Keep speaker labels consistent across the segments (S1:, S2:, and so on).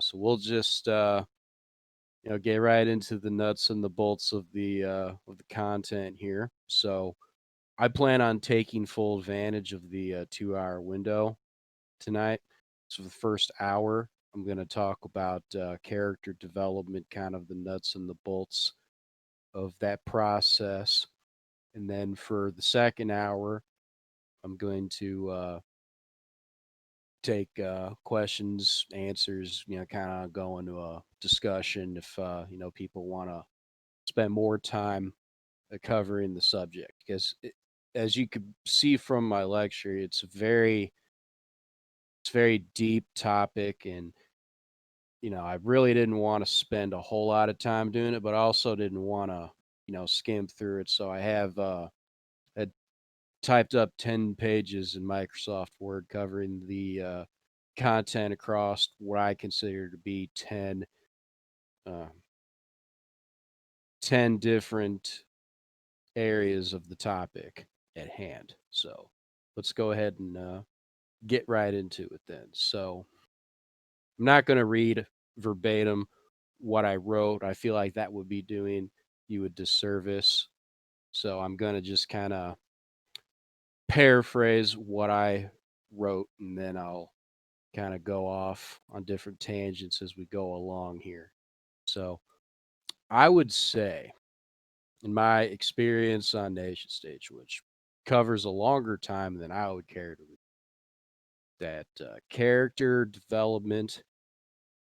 S1: So we'll just get right into the nuts and the bolts of the content here. So I plan on taking full advantage of the 2-hour window tonight. So the first hour, I'm going to talk about character development, kind of the nuts and the bolts of that process. And then for the second hour, I'm going to take questions, answers, kind of go into a discussion if, people want to spend more time covering the subject. Because as you could see from my lecture, it's very deep topic, and I really didn't want to spend a whole lot of time doing it, but I also didn't want to skim through it. So I have had typed up 10 pages in Microsoft Word covering the content across what I consider to be 10 different areas of the topic at hand. So let's go ahead and get right into it then. So I'm not going to read verbatim what I wrote. I feel like that would be doing you a disservice. So I'm going to just kind of paraphrase what I wrote, and then I'll kind of go off on different tangents as we go along here. So I would say, in my experience on Nation Stage, which covers a longer time than I would care to, that character development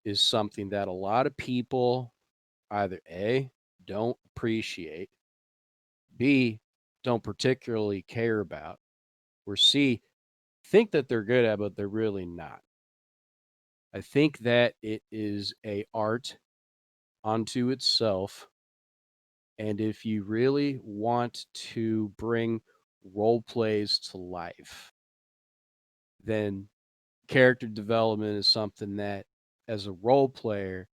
S1: is something that a lot of people either A, don't appreciate, B, don't particularly care about, or C, think that they're good at, but they're really not. I think that it is a art unto itself. And if you really want to bring role plays to life, then character development is something that, as a role player,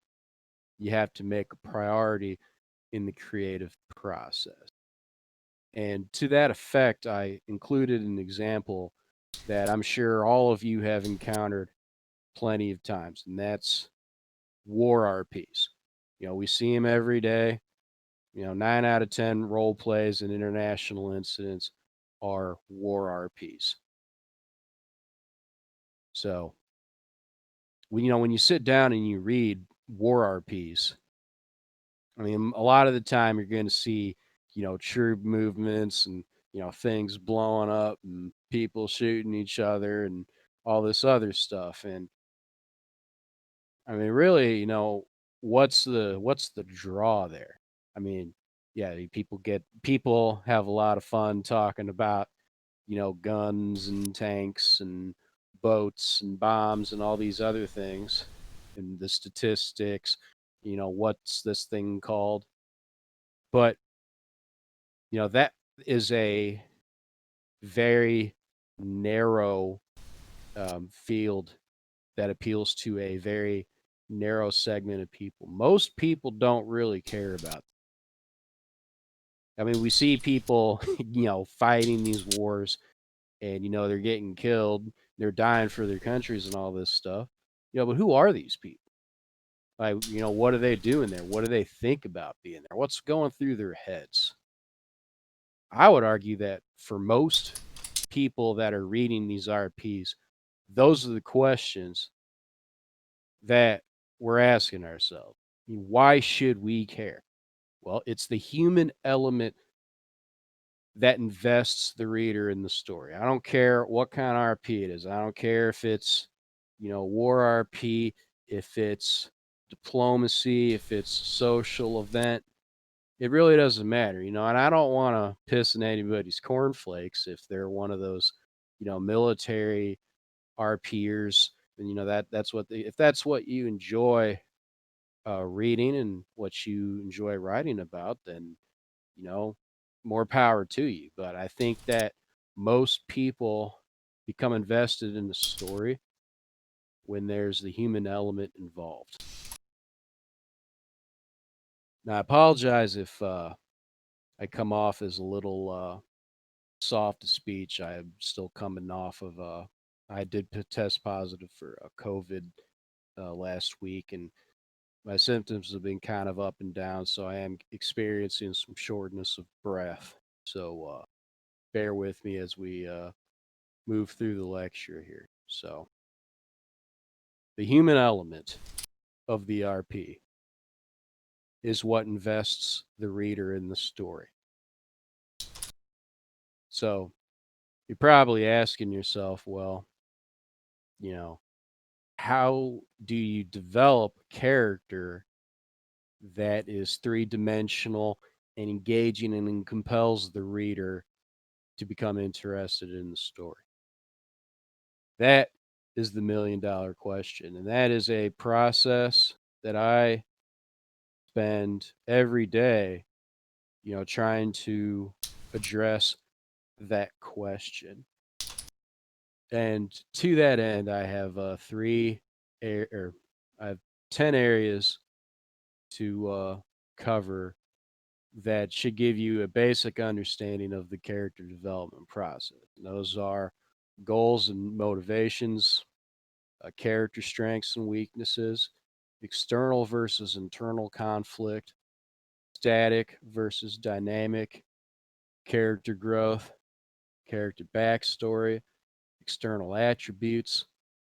S1: you have to make a priority in the creative process. And to that effect, I included an example that I'm sure all of you have encountered plenty of times, and that's war RPs. We see them every day. 9 out of 10 role plays and international incidents are war RPs. So, when you sit down and you read war RPs, I mean, a lot of the time you're going to see, troop movements and, things blowing up and people shooting each other and all this other stuff. And I mean, really, what's the draw there? I mean, yeah, people have a lot of fun talking about, guns and tanks and boats and bombs and all these other things and the statistics, what's this thing called? But, that is a very narrow field that appeals to a very narrow segment of people. Most people don't really care about. I mean, we see people, fighting these wars, and they're getting killed, they're dying for their countries and all this stuff. But who are these people? Like, what are they doing there? What do they think about being there? What's going through their heads? I would argue that for most people that are reading these RPs, those are the questions that we're asking ourselves. I mean, why should we care? Well, it's the human element that invests the reader in the story. I don't care what kind of RP it is. I don't care if it's, war RP, if it's diplomacy, if it's social event. It really doesn't matter, and I don't want to piss in anybody's cornflakes if they're one of those, military RPers, and if that's what you enjoy reading and what you enjoy writing about, then more power to you. But I think that most people become invested in the story when there's the human element involved. Now, I apologize if I come off as a little soft of speech. I'm still coming off of I did test positive for COVID last week, and my symptoms have been kind of up and down, so I am experiencing some shortness of breath. So bear with me as we move through the lecture here. So, the human element of the RP is what invests the reader in the story. So, you're probably asking yourself, well, how do you develop a character that is three-dimensional and engaging and compels the reader to become interested in the story? That is the million-dollar question, and that is a process that I spend every day, trying to address that question. And to that end, I have I have 10 areas to cover that should give you a basic understanding of the character development process. And those are goals and motivations, character strengths and weaknesses, external versus internal conflict, static versus dynamic, character growth, character backstory, external attributes,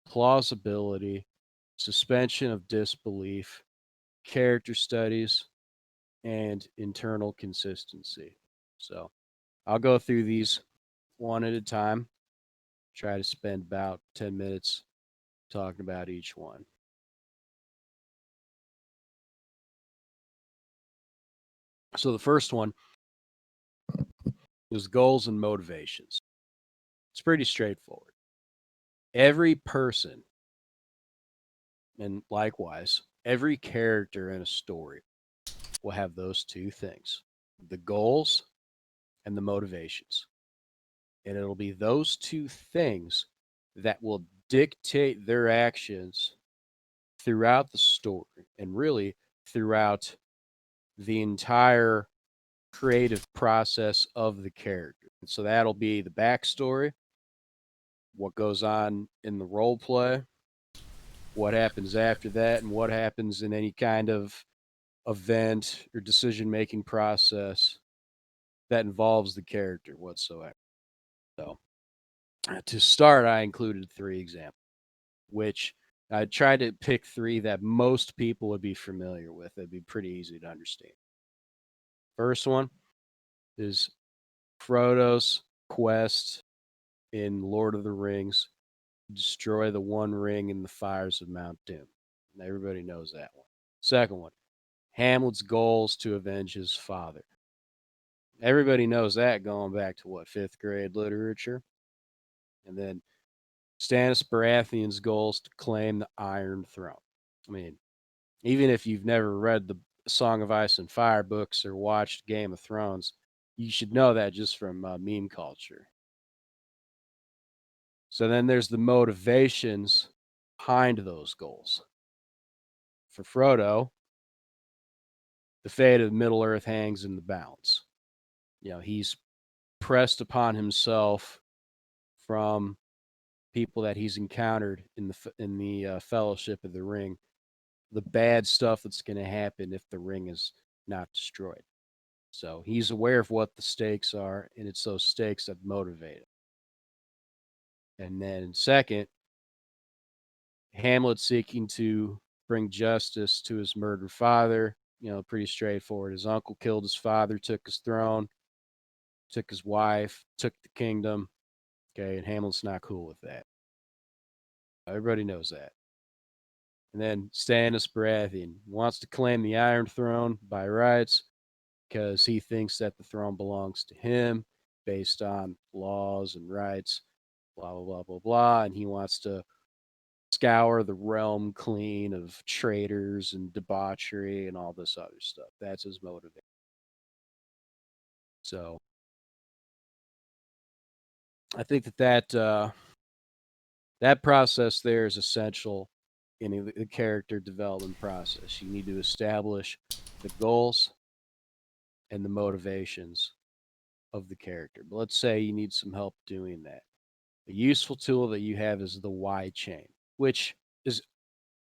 S1: plausibility, suspension of disbelief, character studies, and internal consistency. So I'll go through these one at a time, try to spend about 10 minutes talking about each one. So the first one is goals and motivations. It's pretty straightforward. Every person, and likewise, every character in a story will have those two things, the goals and the motivations. And it'll be those two things that will dictate their actions throughout the story and really throughout the entire creative process of the character. And so that'll be the backstory, what goes on in the role play, what happens after that, and what happens in any kind of event or decision making process that involves the character whatsoever. So, to start, I included 3 examples, which I tried to pick 3 that most people would be familiar with. It'd be pretty easy to understand. First one is Frodo's quest in Lord of the Rings to destroy the One Ring in the fires of Mount Doom. And everybody knows that one. Second one, Hamlet's goals to avenge his father. Everybody knows that going back to what, 5th grade literature? And then Stannis Baratheon's goals to claim the Iron Throne. I mean, even if you've never read the Song of Ice and Fire books or watched Game of Thrones, you should know that just from meme culture. So then there's the motivations behind those goals. For Frodo, the fate of Middle Earth hangs in the balance. He's pressed upon himself from people that he's encountered in the Fellowship of the Ring, the bad stuff that's going to happen if the ring is not destroyed. So he's aware of what the stakes are, and it's those stakes that motivate him. And then second, Hamlet seeking to bring justice to his murdered father. Pretty straightforward. His uncle killed his father, took his throne, took his wife, took the kingdom. Okay, and Hamlet's not cool with that. Everybody knows that. And then Stannis Baratheon wants to claim the Iron Throne by rights because he thinks that the throne belongs to him based on laws and rights, blah, blah, blah, blah, blah. And he wants to scour the realm clean of traitors and debauchery and all this other stuff. That's his motivation. So I think that process there is essential in the character development process. You need to establish the goals and the motivations of the character. But let's say you need some help doing that. A useful tool that you have is the Y chain, which is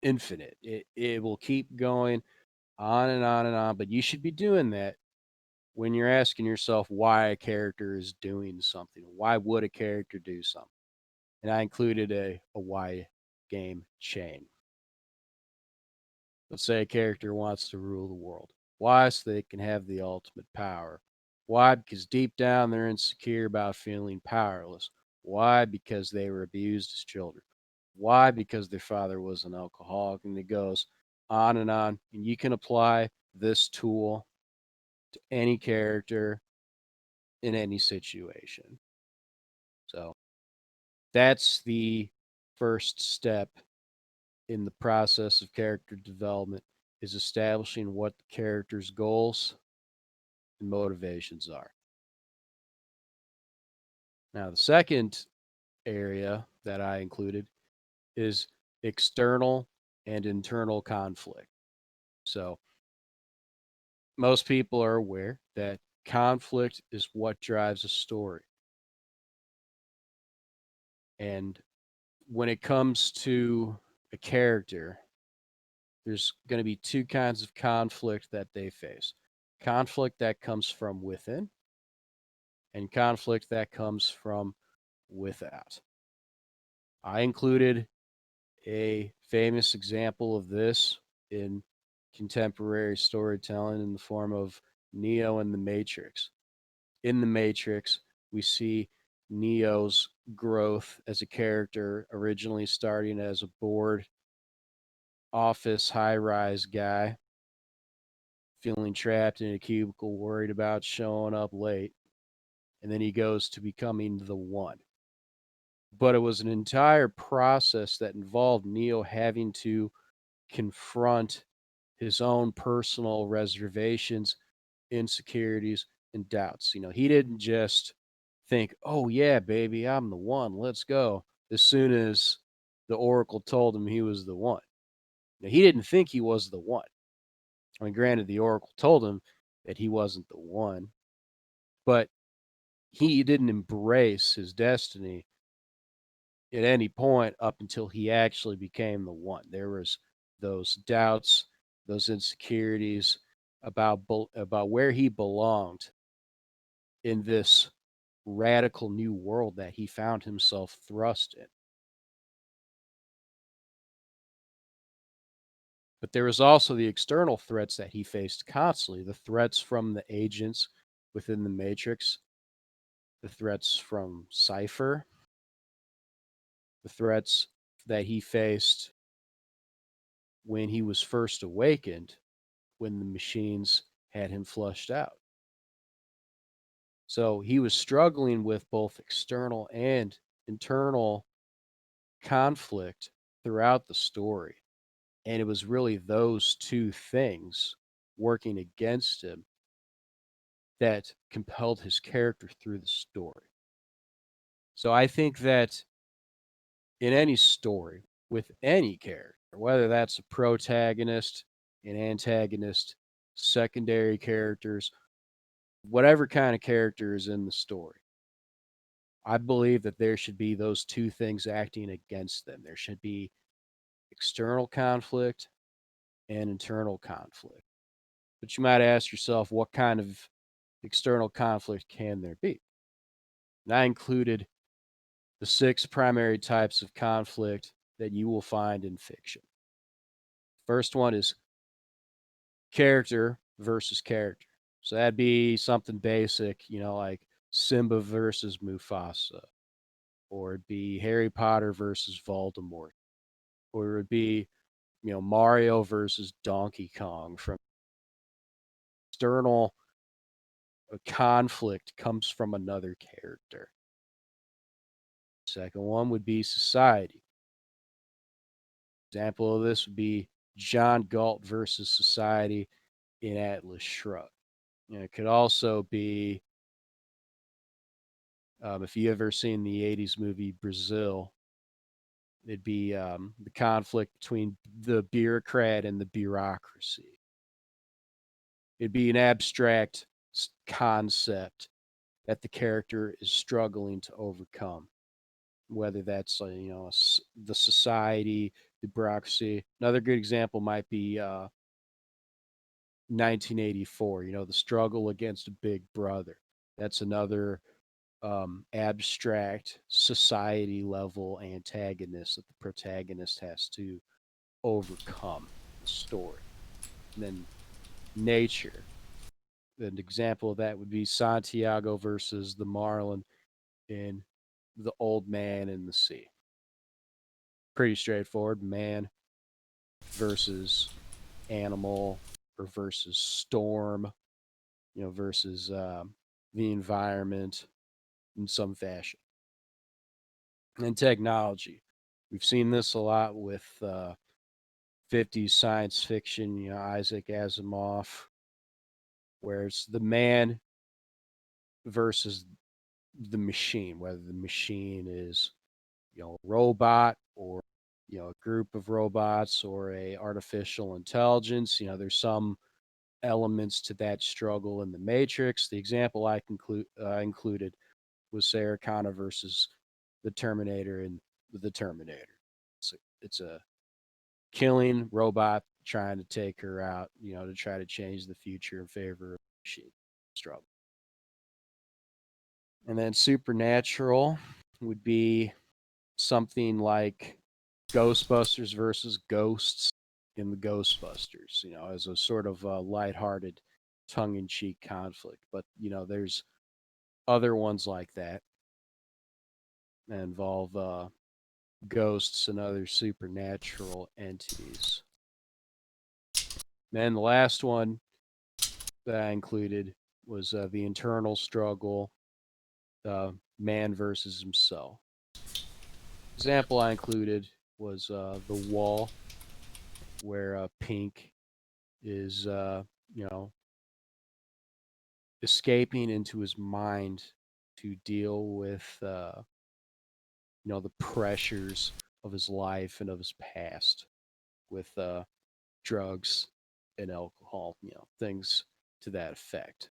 S1: infinite. It will keep going on and on and on, but you should be doing that when you're asking yourself why a character is doing something. Why would a character do something? And I included a why game chain. Let's say a character wants to rule the world. Why? So they can have the ultimate power. Why? Because deep down they're insecure about feeling powerless. Why? Because they were abused as children. Why? Because their father was an alcoholic. And it goes on and on. And you can apply this tool to any character in any situation. So that's the first step in the process of character development, is establishing what the character's goals and motivations are. Now, the second area that I included is external and internal conflict. So, most people are aware that conflict is what drives a story. And when it comes to a character, there's going to be two kinds of conflict that they face: conflict that comes from within, and conflict that comes from without. I included a famous example of this in contemporary storytelling in the form of Neo and the Matrix. In the Matrix, we see Neo's growth as a character, originally starting as a bored office high rise guy, feeling trapped in a cubicle, worried about showing up late. And then he goes to becoming the one. But it was an entire process that involved Neo having to confront his own personal reservations, insecurities, and doubts. He didn't just think, oh, yeah, baby, I'm the one, let's go, as soon as the Oracle told him he was the one. Now, he didn't think he was the one. I mean, granted, the Oracle told him that he wasn't the one, but he didn't embrace his destiny at any point up until he actually became the one. There was those doubts, those insecurities about where he belonged in this radical new world that he found himself thrust in. But there was also the external threats that he faced constantly, the threats from the agents within the Matrix, the threats from Cypher, the threats that he faced when he was first awakened, when the machines had him flushed out. So he was struggling with both external and internal conflict throughout the story. And it was really those two things working against him that compelled his character through the story. So I think that in any story with any character, whether that's a protagonist, an antagonist, secondary characters, whatever kind of character is in the story, I believe that there should be those two things acting against them. There should be external conflict and internal conflict. But you might ask yourself, what kind of external conflict can there be? And I included the 6 primary types of conflict that you will find in fiction. First one is character versus character. So that'd be something basic, like Simba versus Mufasa, or it'd be Harry Potter versus Voldemort, or it'd be, Mario versus Donkey Kong. From external conflict comes from another character. Second one would be society. Example of this would be John Galt versus society in Atlas Shrugged. It could also be, if you ever seen the 80s movie Brazil, it'd be the conflict between the bureaucrat and the bureaucracy. It'd be an abstract concept that the character is struggling to overcome. whether that's the society, the bureaucracy. Another good example might be 1984. The struggle against Big Brother. That's another abstract society level antagonist that the protagonist has to overcome the story. And then nature. An example of that would be Santiago versus the Marlin in The Old Man in the Sea. Pretty straightforward. Man versus animal or versus storm, versus the environment in some fashion. And technology. We've seen this a lot with 50s science fiction, Isaac Asimov, where it's the man versus the machine, whether the machine is, a robot or, a group of robots or a artificial intelligence. There's some elements to that struggle in the Matrix. The example I included was Sarah Connor versus the Terminator in the Terminator. It's a killing robot trying to take her out, to try to change the future in favor of machine struggle. And then supernatural would be something like Ghostbusters versus Ghosts in the Ghostbusters, as a sort of lighthearted, tongue-in-cheek conflict. But, there's other ones like that involve ghosts and other supernatural entities. And the last one that I included was the internal struggle, man versus himself. Example I included was The Wall, where Pink is, escaping into his mind to deal with, the pressures of his life and of his past with drugs and alcohol, things to that effect.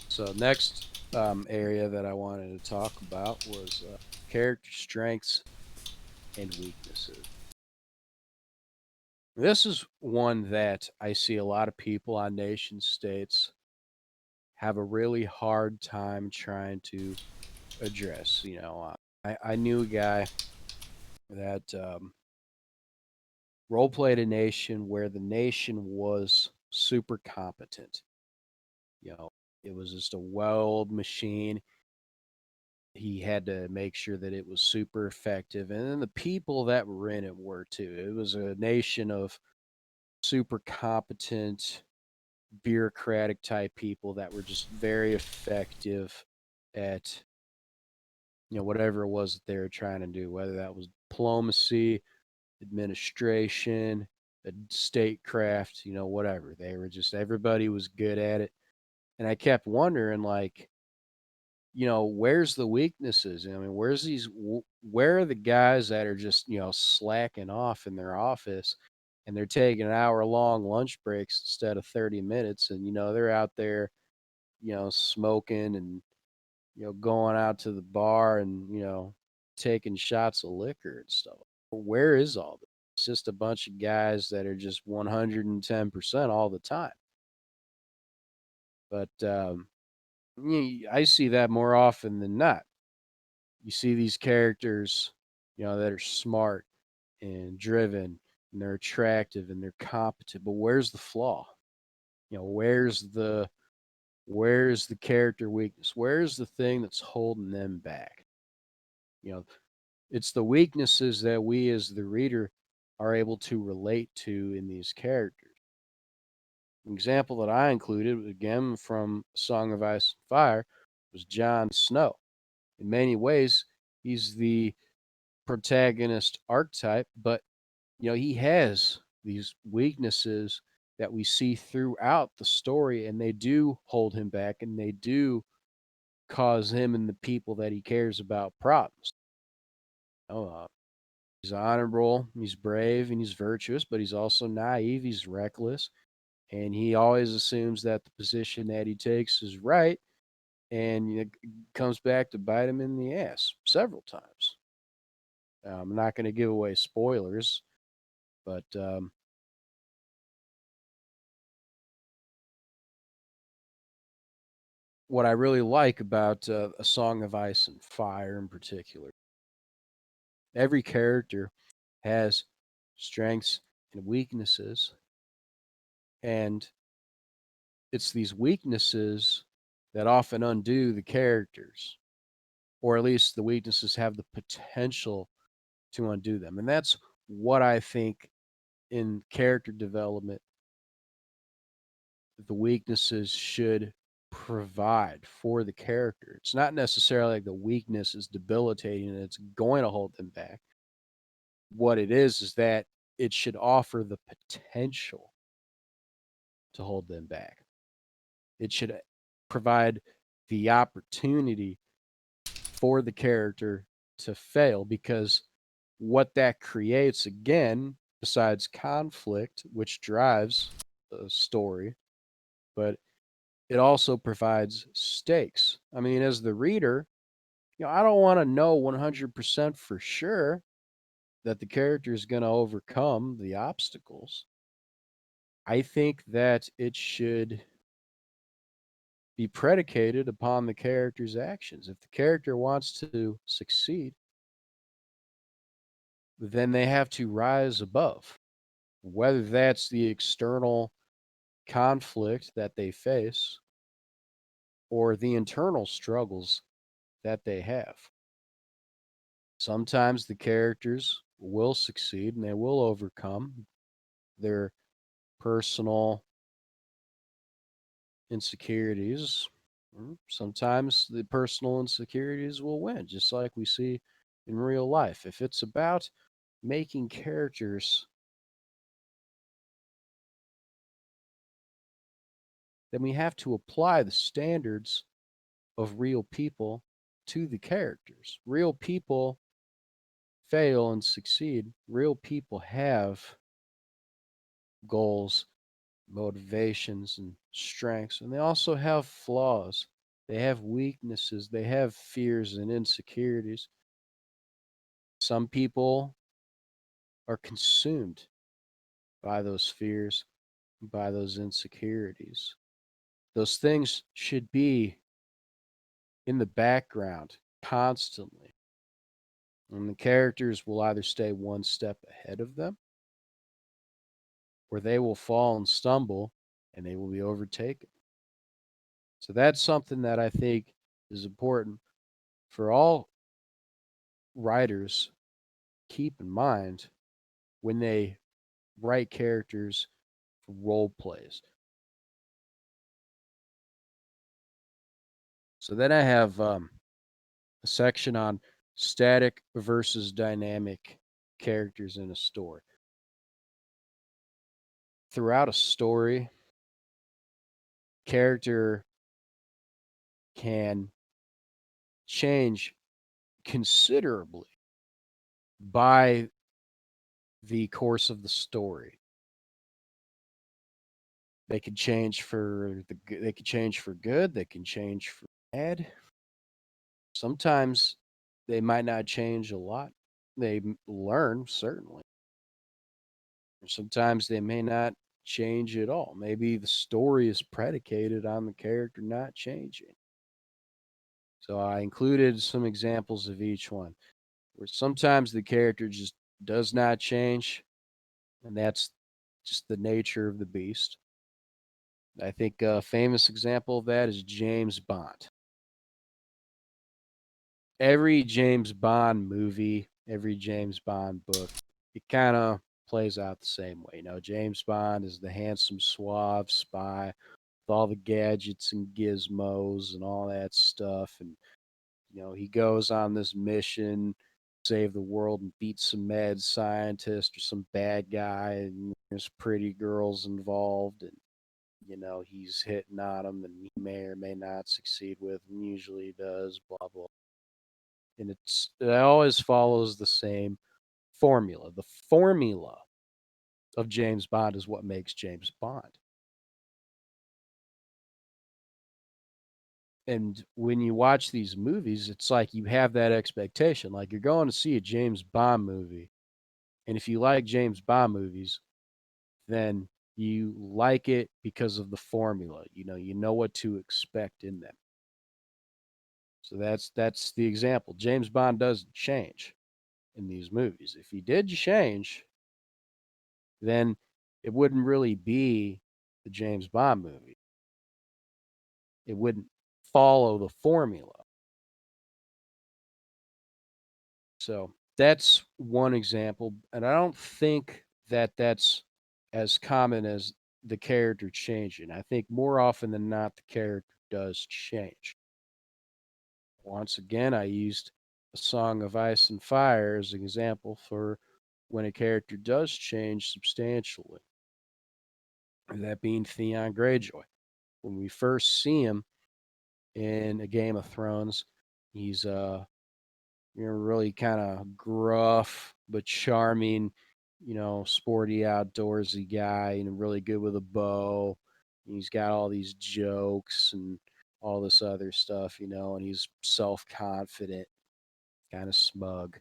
S1: So next area that I wanted to talk about was character strengths and weaknesses. This is one that I see a lot of people on nation states have a really hard time trying to address. I knew a guy that role played a nation where the nation was super competent. It was just a well-oiled machine. He had to make sure that it was super effective. And then the people that were in it were too. It was a nation of super competent, bureaucratic type people that were just very effective at whatever it was that they were trying to do, whether that was diplomacy, administration, statecraft, whatever. They were just, everybody was good at it. And I kept wondering, like, where's the weaknesses? I mean, where are the guys that are just, slacking off in their office and they're taking hour-long lunch breaks instead of 30 minutes, and, they're out there, smoking and, going out to the bar and, taking shots of liquor and stuff. Where is all this? It's just a bunch of guys that are just 110% all the time. But I see that more often than not. You see these characters, that are smart and driven and they're attractive and they're competent, but where's the flaw? Where's the character weakness? Where's the thing that's holding them back? It's the weaknesses that we as the reader are able to relate to in these characters. An example that I included, again from Song of Ice and Fire, was Jon Snow. In many ways, he's the protagonist archetype, but he has these weaknesses that we see throughout the story, and they do hold him back, and they do cause him and the people that he cares about problems. He's honorable, he's brave, and he's virtuous, but he's also naive, he's reckless, and he always assumes that the position that he takes is right, and it comes back to bite him in the ass several times. I'm not going to give away spoilers, but what I really like about A Song of Ice and Fire in particular, every character has strengths and weaknesses, and it's these weaknesses that often undo the characters, or at least the weaknesses have the potential to undo them. And that's what I think in character development the weaknesses should provide for the character. It's not necessarily like the weakness is debilitating and it's going to hold them back. What it is that it should offer the potential to hold them back. It should provide the opportunity for the character to fail, because what that creates, again, besides conflict, which drives the story, but it also provides stakes. I mean, as the reader, I don't want to know 100% for sure that the character is going to overcome the obstacles. I think that it should be predicated upon the character's actions. If the character wants to succeed, then they have to rise above, whether that's the external conflict that they face or the internal struggles that they have. Sometimes the characters will succeed and they will overcome their personal insecurities. Sometimes the personal insecurities will win, just like we see in real life. If it's about making characters, then we have to apply the standards of real people to the characters. Real people fail and succeed. Real people have goals, motivations, and strengths, and they also have flaws. They have weaknesses. They have fears and insecurities. Some people are consumed by those fears, by those insecurities. Those things should be in the background constantly. And the characters will either stay one step ahead of them, or they will fall and stumble and they will be overtaken. So that's something that I think is important for all writers keep in mind when they write characters for role plays. So then I have a section on static versus dynamic characters in a story. Throughout a story, character can change considerably by the course of the story. They can change for they can change for good, they can change for bad. Sometimes they might not change a lot. They learn, certainly. Or sometimes they may not change at all. Maybe the story is predicated on the character not changing. So I included some examples of each one, where sometimes the character just does not change, and that's just the nature of the beast. I think a famous example of that is James Bond. Every James Bond movie, every James Bond book, it kind of plays out the same way. James Bond is the handsome, suave spy with all the gadgets and gizmos and all that stuff. And, he goes on this mission, save the world, and beat some mad scientist or some bad guy. And there's pretty girls involved. And, he's hitting on them and he may or may not succeed with them. Usually he does, blah, blah. And it always follows the same formula. The formula of James Bond is what makes James Bond. And when you watch these movies, it's like you have that expectation. Like you're going to see a James Bond movie. And if you like James Bond movies, then you like it because of the formula. You know what to expect in them. So that's the example. James Bond doesn't change in these movies. If he did change, then it wouldn't really be the James Bond movie. It wouldn't follow the formula. So that's one example. And I don't think that that's as common as the character changing. I think more often than not, the character does change. Once again, I used A Song of Ice and Fire as an example for when a character does change substantially. That being Theon Greyjoy. When we first see him in A Game of Thrones, he's really kind of gruff but charming, sporty outdoorsy guy, and really good with a bow. He's got all these jokes and all this other stuff, and he's self confident, kind of smug.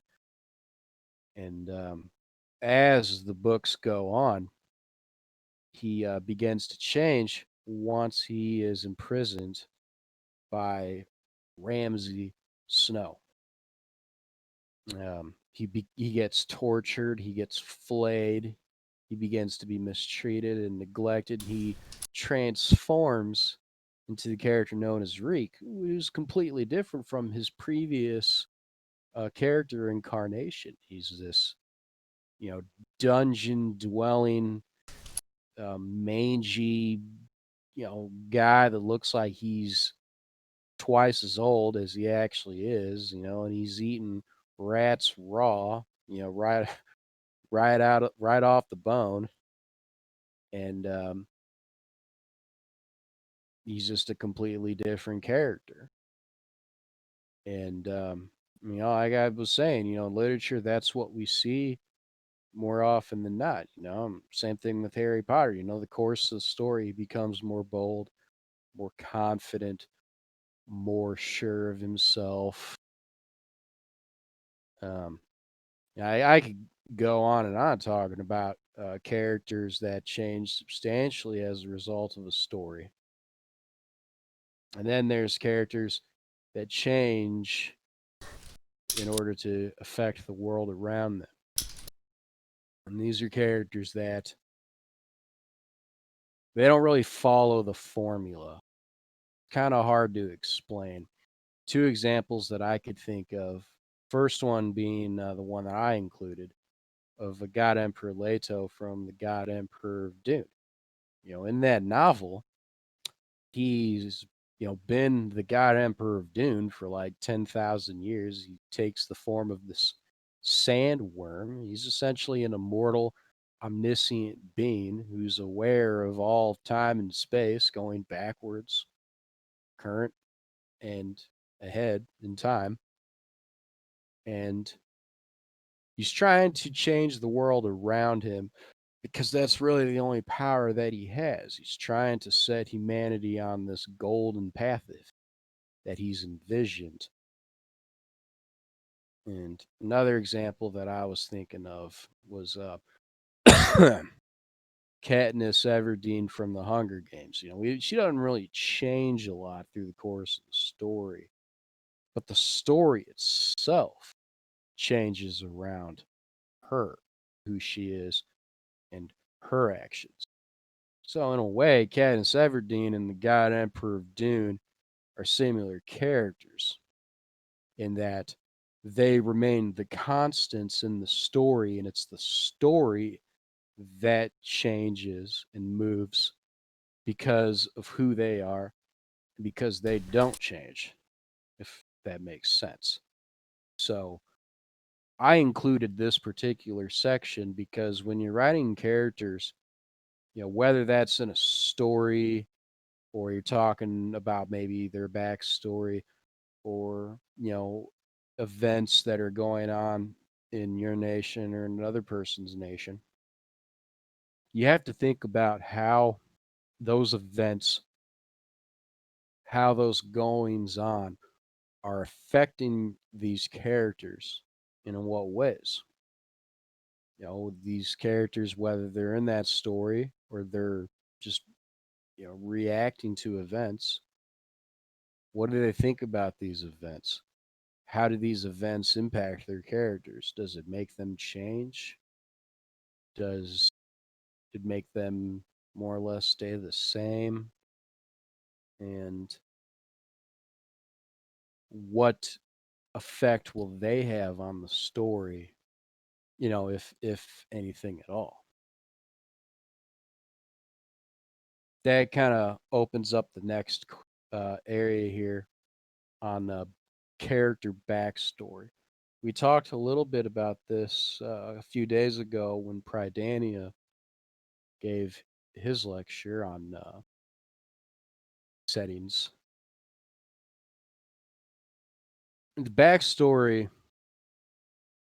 S1: And as the books go on, he begins to change once he is imprisoned by Ramsay Snow. He gets tortured, he gets flayed, he begins to be mistreated and neglected. He transforms into the character known as Reek, who's completely different from his previous character incarnation. He's this, you know, dungeon dwelling, mangy, guy that looks like he's twice as old as he actually is, and he's eating rats raw, right off the bone, and he's just a completely different character. And like I was saying, literature, that's what we see more often than not. Same thing with Harry Potter. The course of the story becomes more bold, more confident, more sure of himself. Um, I could go on and on talking about characters that change substantially as a result of a story. And then there's characters that change in order to affect the world around them. And these are characters that they don't really follow the formula. Kind of hard to explain. Two examples that I could think of. First one being the one that I included of a God Emperor Leto from the God Emperor of Dune. In that novel, he's been the God Emperor of Dune for like 10,000 years. He takes the form of this sandworm. He's essentially an immortal, omniscient being who's aware of all time and space, going backwards, current, and ahead in time. And he's trying to change the world around him because that's really the only power that he has. He's trying to set humanity on this golden path that he's envisioned. And another example that I was thinking of was Katniss Everdeen from the Hunger Games. She doesn't really change a lot through the course of the story, but the story itself changes around her, who she is, and her actions. So in a way, Katniss Everdeen and the God Emperor of Dune are similar characters in that they remain the constants in the story, and it's the story that changes and moves because of who they are, because they don't change, if that makes sense. So I included this particular section because when you're writing characters, whether that's in a story or you're talking about maybe their backstory or, events that are going on in your nation or another person's nation, you have to think about how those events how those goings on are affecting these characters and in what ways. These characters, whether they're in that story or they're just, reacting to events, what do they think about these events? How do these events impact their characters? Does it make them change? Does it make them more or less stay the same? And what effect will they have on the story, if anything at all? That kind of opens up the next area here on character backstory. We talked a little bit about this a few days ago when Pridania gave his lecture on settings. The backstory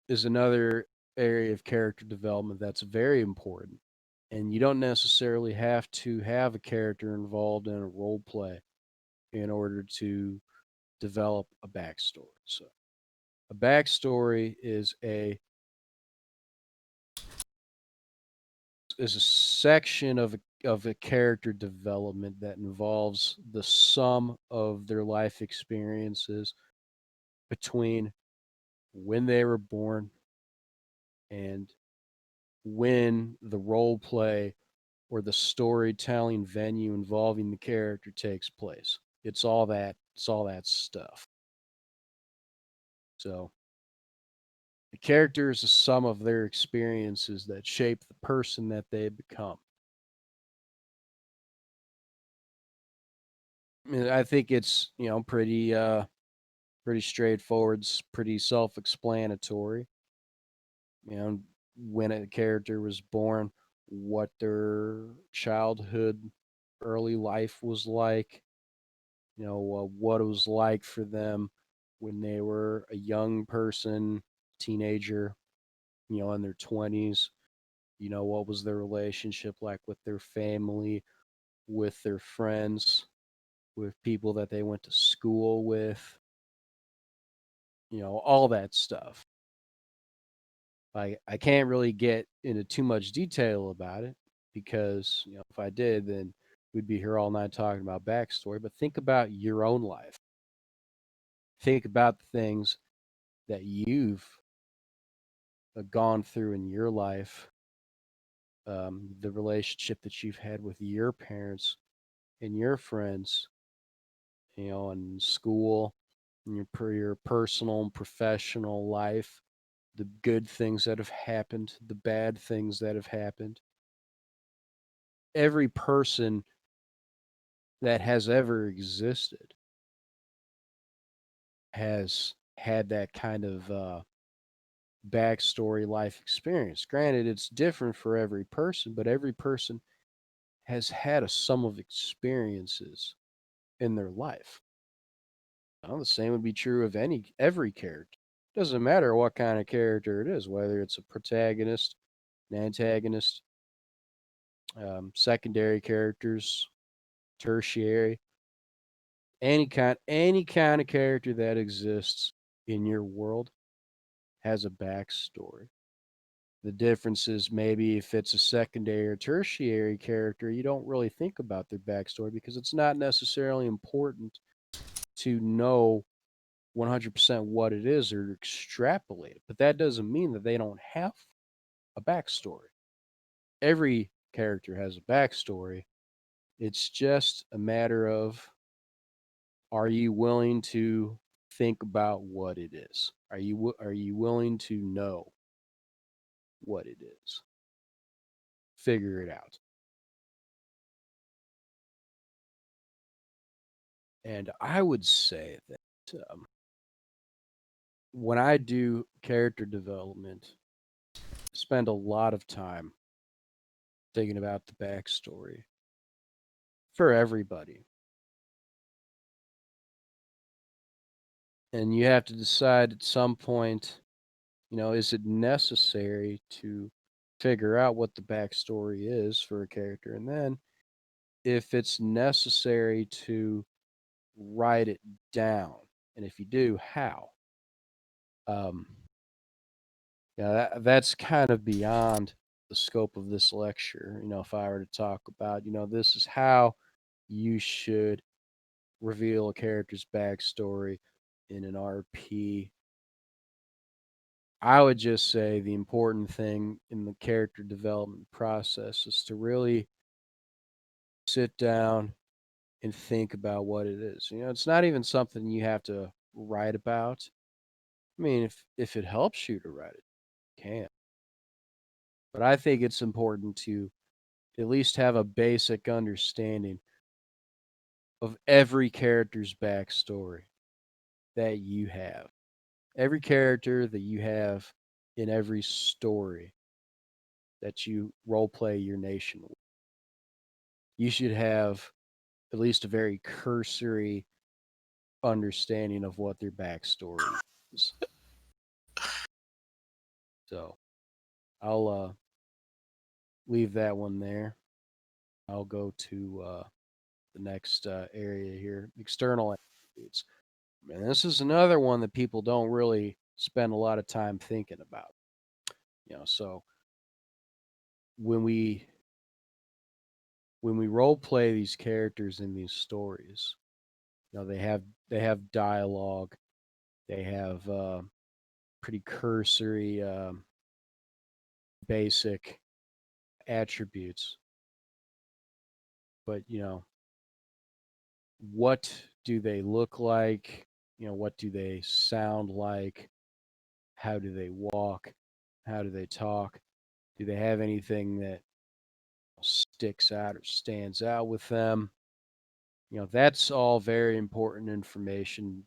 S1: is another area of character development that's very important. And you don't necessarily have to have a character involved in a role play in order to develop a backstory. So, a backstory is a section of a character development that involves the sum of their life experiences between when they were born and when the role play or the storytelling venue involving the character takes place. It's all that stuff. So the character is a sum of their experiences that shape the person that they become. I mean, I think it's, pretty straightforward, it's pretty self-explanatory. When a character was born, what their childhood, early life was like, what it was like for them when they were a young person, teenager, in their 20s, what was their relationship like with their family, with their friends, with people that they went to school with, all that stuff. I can't really get into too much detail about it because, if I did, then we'd be here all night talking about backstory. But think about your own life. Think about the things that you've gone through in your life, the relationship that you've had with your parents and your friends, in school, in your personal and professional life, the good things that have happened, the bad things that have happened. Every person that has ever existed has had that kind of backstory life experience. Granted, it's different for every person, but every person has had a sum of experiences in their life. Well, the same would be true of every character. Doesn't matter what kind of character it is, whether it's a protagonist, an antagonist, secondary characters, tertiary, any kind of character that exists in your world has a backstory. The difference is maybe if it's a secondary or tertiary character, you don't really think about their backstory because it's not necessarily important to know 100% what it is or extrapolate it. But that doesn't mean that they don't have a backstory. Every character has a backstory. It's just a matter of, are you willing to think about what it is? Are you willing to know what it is? Figure it out. And I would say that when I do character development, I spend a lot of time thinking about the backstory for everybody. And you have to decide at some point, is it necessary to figure out what the backstory is for a character? And then if it's necessary to write it down? And if you do, how? That's kind of beyond the scope of this lecture. If I were to talk about, this is how you should reveal a character's backstory in an RP. I would just say the important thing in the character development process is to really sit down and think about what it is. It's not even something you have to write about. I mean, if it helps you to write it, you can. But I think it's important to at least have a basic understanding of every character's backstory that you have. Every character that you have in every story that you role play your nation with. You should have at least a very cursory understanding of what their backstory is. So I'll leave that one there. I'll go to the next area here, external attributes. And this is another one that people don't really spend a lot of time thinking about. So when we role play these characters in these stories, they have dialogue, they have pretty cursory, basic attributes. But what do they look like? What do they sound like? How do they walk? How do they talk? Do they have anything that sticks out or stands out with them? That's all very important information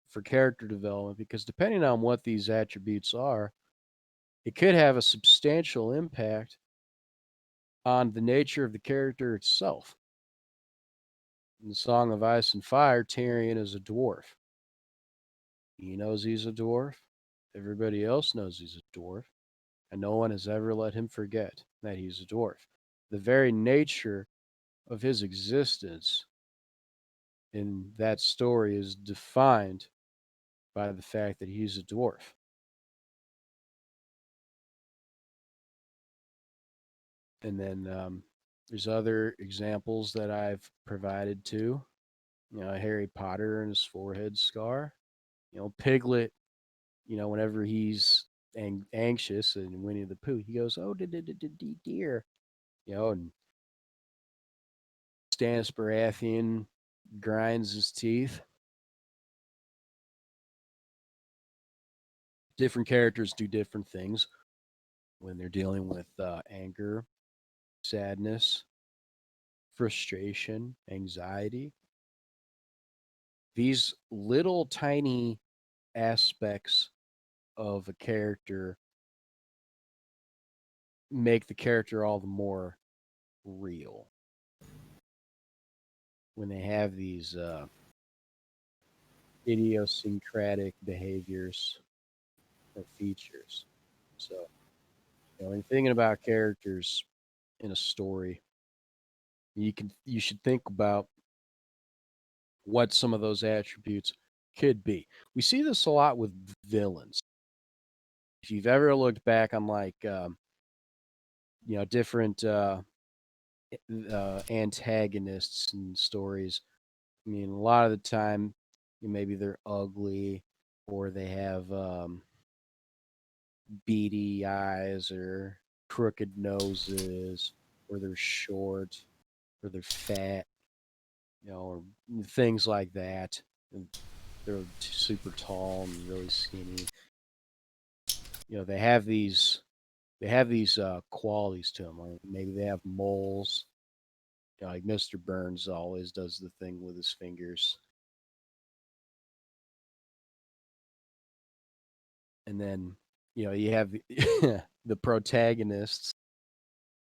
S1: for character development, because depending on what these attributes are, it could have a substantial impact on the nature of the character itself. In the Song of Ice and Fire, Tyrion is a dwarf. He knows he's a dwarf. Everybody else knows he's a dwarf. And no one has ever let him forget that he's a dwarf. The very nature of his existence in that story is defined by the fact that he's a dwarf. And then there's other examples that I've provided too. Harry Potter and his forehead scar. Piglet, whenever he's anxious, and Winnie the Pooh, he goes, "Oh, dear." And Stannis Baratheon grinds his teeth. Different characters do different things when they're dealing with anger, sadness, frustration, anxiety. These little tiny aspects of a character make the character all the more real when they have these idiosyncratic behaviors or features. So, when you're thinking about characters in a story, you should think about what some of those attributes could be. We see this a lot with villains. If you've ever looked back on different antagonists and stories, I mean, a lot of the time, maybe they're ugly, or they have beady eyes, or crooked noses, or they're short, or they're fat, or things like that. And they're super tall and really skinny. They have these qualities to them. Like maybe they have moles. Like Mr. Burns always does the thing with his fingers. And then you have the protagonists.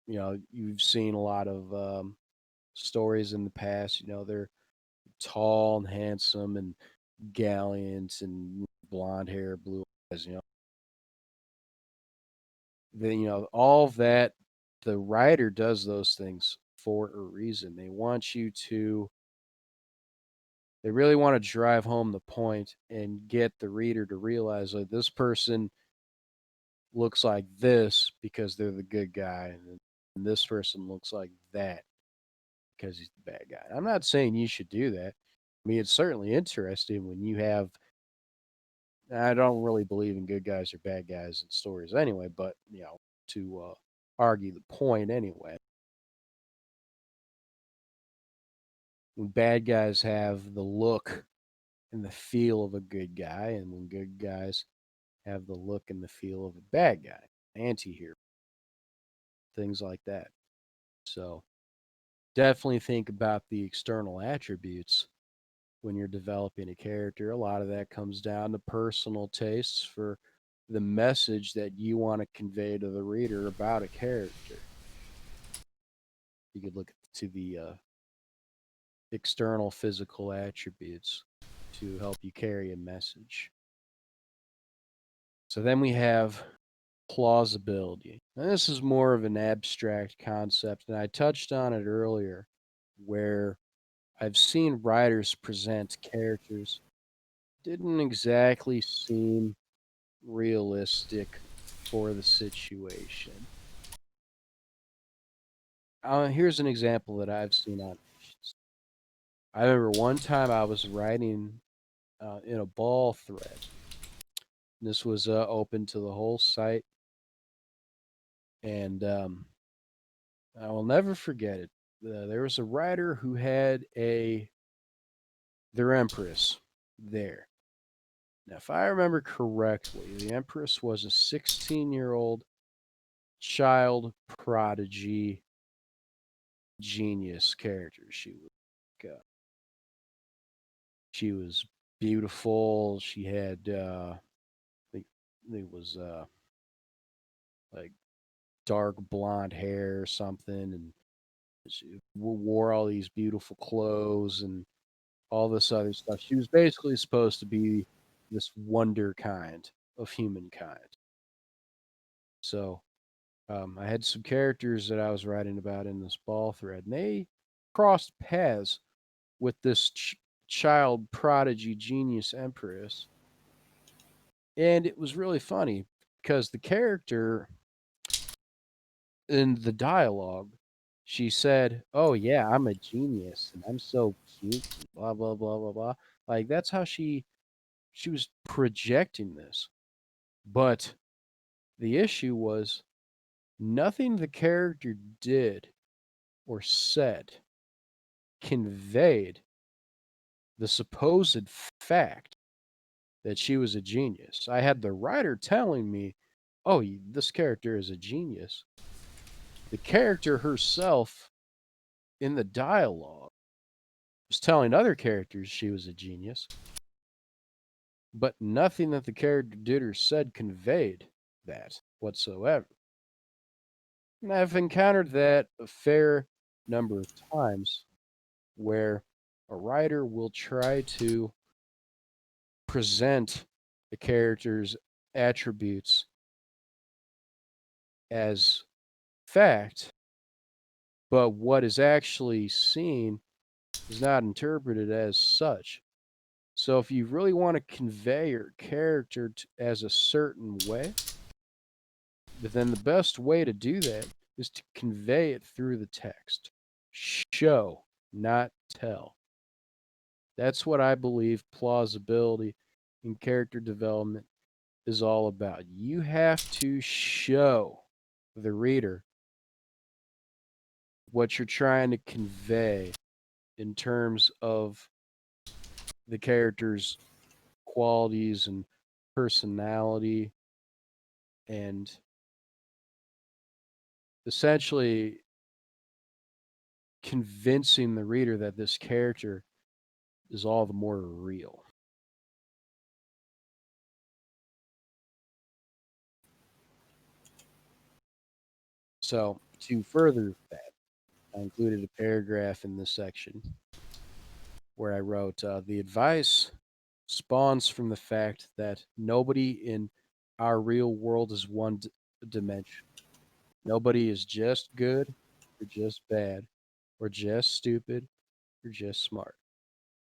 S1: You've seen a lot of stories in the past. They're tall and handsome and gallant and blonde hair, blue eyes. Then all of that. The writer does those things for a reason. They want you to They really want to drive home the point and get the reader to realize that this person looks like this because they're the good guy, and this person looks like that because he's the bad guy. I'm not saying you should do that. I mean, it's certainly interesting when you have. I don't really believe in good guys or bad guys in stories anyway, but to argue the point anyway. When bad guys have the look and the feel of a good guy, and when good guys have the look and the feel of a bad guy, anti-hero, things like that. So definitely think about the external attributes when you're developing a character. A lot of that comes down to personal tastes for the message that you want to convey to the reader about a character. You could look to the external physical attributes to help you carry a message. So then we have plausibility. And this is more of an abstract concept, and I touched on it earlier, where I've seen writers present characters didn't exactly seem realistic for the situation. Here's an example that I've seen on. I remember one time I was writing in a ball thread. This was open to the whole site, and I will never forget it. There was a writer who had their Empress there. Now, if I remember correctly, the Empress was a 16-year-old child prodigy genius character. She was beautiful. She had it was like dark blonde hair or something, and she wore all these beautiful clothes and all this other stuff. She was basically supposed to be this wonder kind of humankind. So I had some characters that I was writing about in this ball thread, and they crossed paths with this child prodigy genius empress. And it was really funny because the character in the dialogue, she said, "Oh yeah, I'm a genius and I'm so cute," and blah blah blah blah blah. Like that's how she was projecting this. But the issue was nothing the character did or said conveyed the supposed fact that she was a genius. I had the writer telling me, "Oh, this character is a genius." The character herself in the dialogue was telling other characters she was a genius, but nothing that the character did or said conveyed that whatsoever. And I've encountered that a fair number of times where a writer will try to present the character's attributes as fact, but what is actually seen is not interpreted as such. So if you really want to convey your character as a certain way, then the best way to do that is to convey it through the text. Show, not tell. That's what I believe plausibility in character development is all about. You have to show the reader what you're trying to convey in terms of the character's qualities and personality, and essentially convincing the reader that this character is all the more real. So, to further that, I included a paragraph in this section where I wrote the advice spawns from the fact that nobody in our real world is one dimension. Nobody is just good or just bad or just stupid or just smart.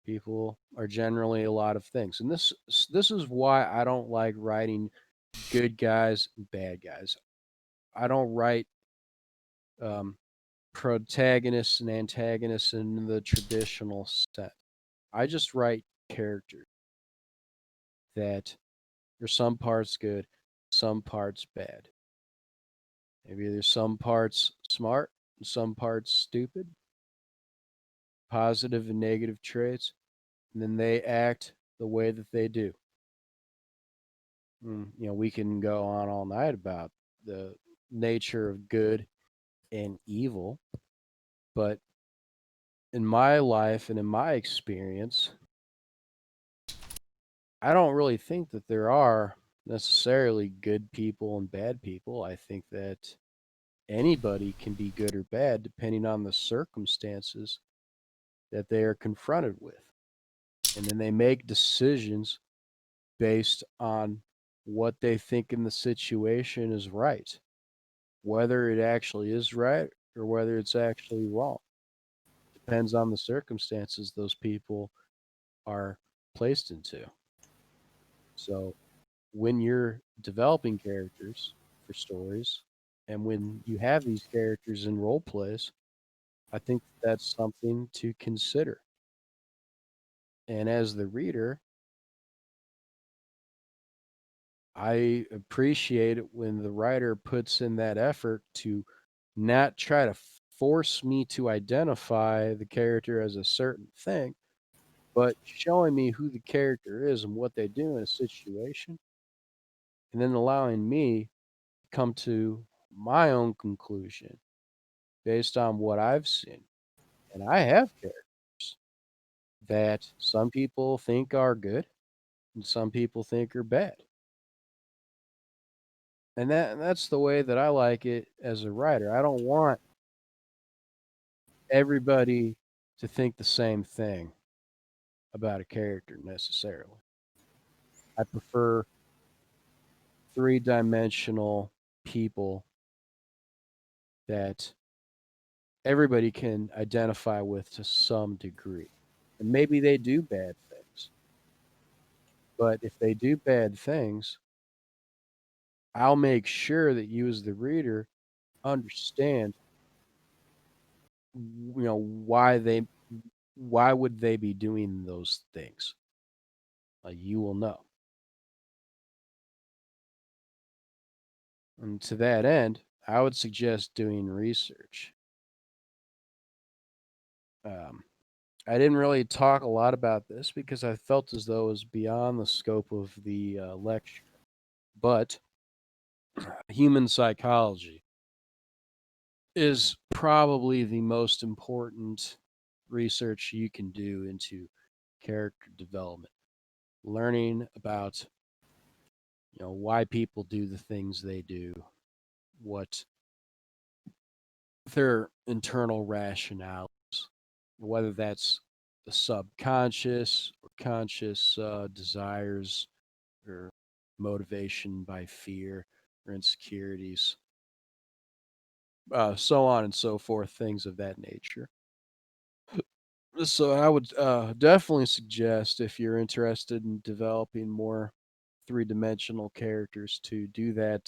S1: People are generally a lot of things. And this is why I don't like writing good guys and bad guys. I don't write um, protagonists and antagonists in the traditional sense. I just write characters that there's some parts good, some parts bad. Maybe there's some parts smart, some parts stupid, positive and negative traits, and then they act the way that they do. We can go on all night about the nature of good and evil, but in my life and in my experience, I don't really think that there are necessarily good people and bad people. I think that anybody can be good or bad depending on the circumstances that they are confronted with. And then they make decisions based on what they think in the situation is right, whether it actually is right or whether it's actually wrong. Depends on the circumstances those people are placed into. So when you're developing characters for stories and when you have these characters in role plays, I think that's something to consider. And as the reader, I appreciate it when the writer puts in that effort to not try to force me to identify the character as a certain thing, but showing me who the character is and what they do in a situation, and then allowing me to come to my own conclusion based on what I've seen. And I have characters that some people think are good and some people think are bad. And that's the way that I like it as a writer. I don't want everybody to think the same thing about a character necessarily. I prefer three-dimensional people that everybody can identify with to some degree. And maybe they do bad things. But if they do bad things, I'll make sure that you as the reader understand why would they be doing those things. You will know. And to that end, I would suggest doing research. Um, I didn't really talk a lot about this because I felt as though it was beyond the scope of the lecture. But human psychology is probably the most important research you can do into character development. Learning about why people do the things they do, what their internal rationale is, whether that's the subconscious or conscious desires or motivation by fear or insecurities, so on and so forth, things of that nature. So I would definitely suggest if you're interested in developing more three-dimensional characters to do that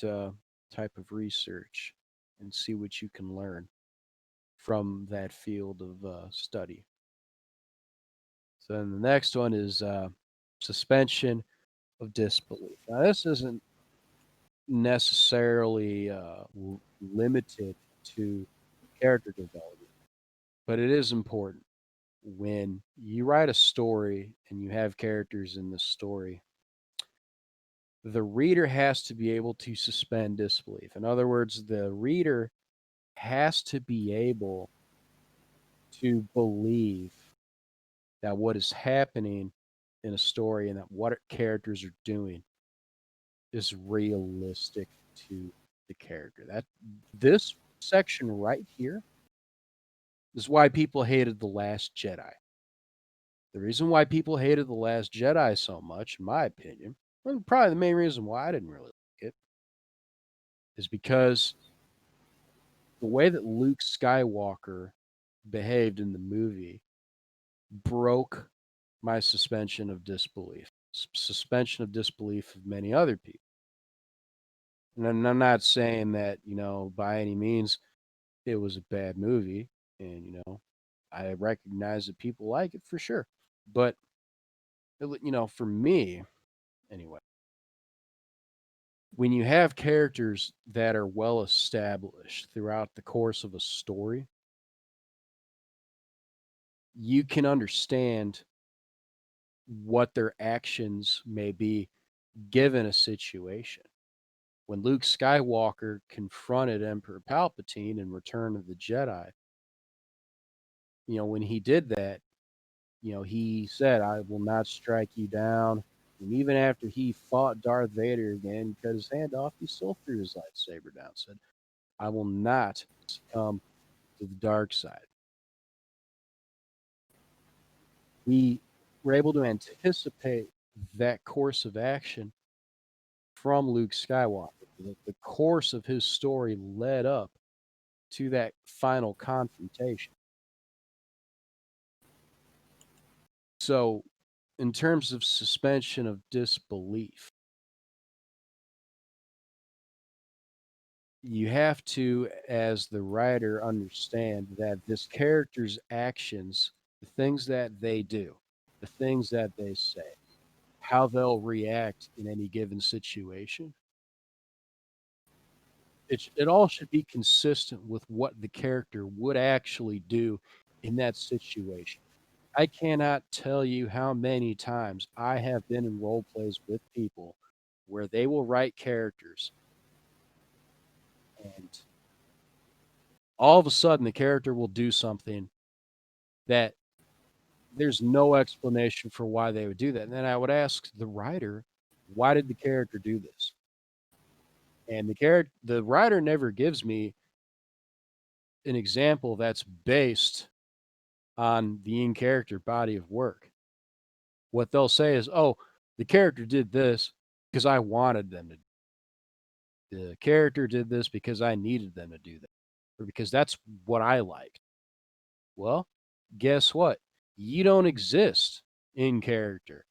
S1: type of research and see what you can learn from that field of study. So then the next one is suspension of disbelief. Now this isn't necessarily limited to character development, but it is important. When you write a story and you have characters in the story, the reader has to be able to suspend disbelief. In other words, the reader has to be able to believe that what is happening in a story and that what characters are doing is realistic to the character. That this section right here is why people hated The Last Jedi. The reason why people hated The Last Jedi so much, in my opinion, and probably the main reason why I didn't really like it, is because the way that Luke Skywalker behaved in the movie broke my suspension of disbelief, suspension of disbelief of many other people. And I'm not saying that, by any means it was a bad movie. And, I recognize that people like it for sure. But, for me, anyway, when you have characters that are well established throughout the course of a story, you can understand what their actions may be given a situation. When Luke Skywalker confronted Emperor Palpatine in Return of the Jedi, when he did that, he said, "I will not strike you down." And even after he fought Darth Vader again, cut his hand off, he still threw his lightsaber down, said, "I will not succumb to the dark side." We were able to anticipate that course of action from Luke Skywalker. The course of his story led up to that final confrontation. So, in terms of suspension of disbelief, you have to, as the writer, understand that this character's actions, the things that they do, the things that they say, how they'll react in any given situation, it all should be consistent with what the character would actually do in that situation. I cannot tell you how many times I have been in role plays with people where they will write characters and all of a sudden the character will do something that there's no explanation for why they would do that. And then I would ask the writer, why did the character do this? And the writer never gives me an example that's based on the in character body of work. What they'll say is, "Oh, the character did this because I wanted them to. The character did this because I needed them to do that, or because that's what I liked." Well, guess what? You don't exist in character.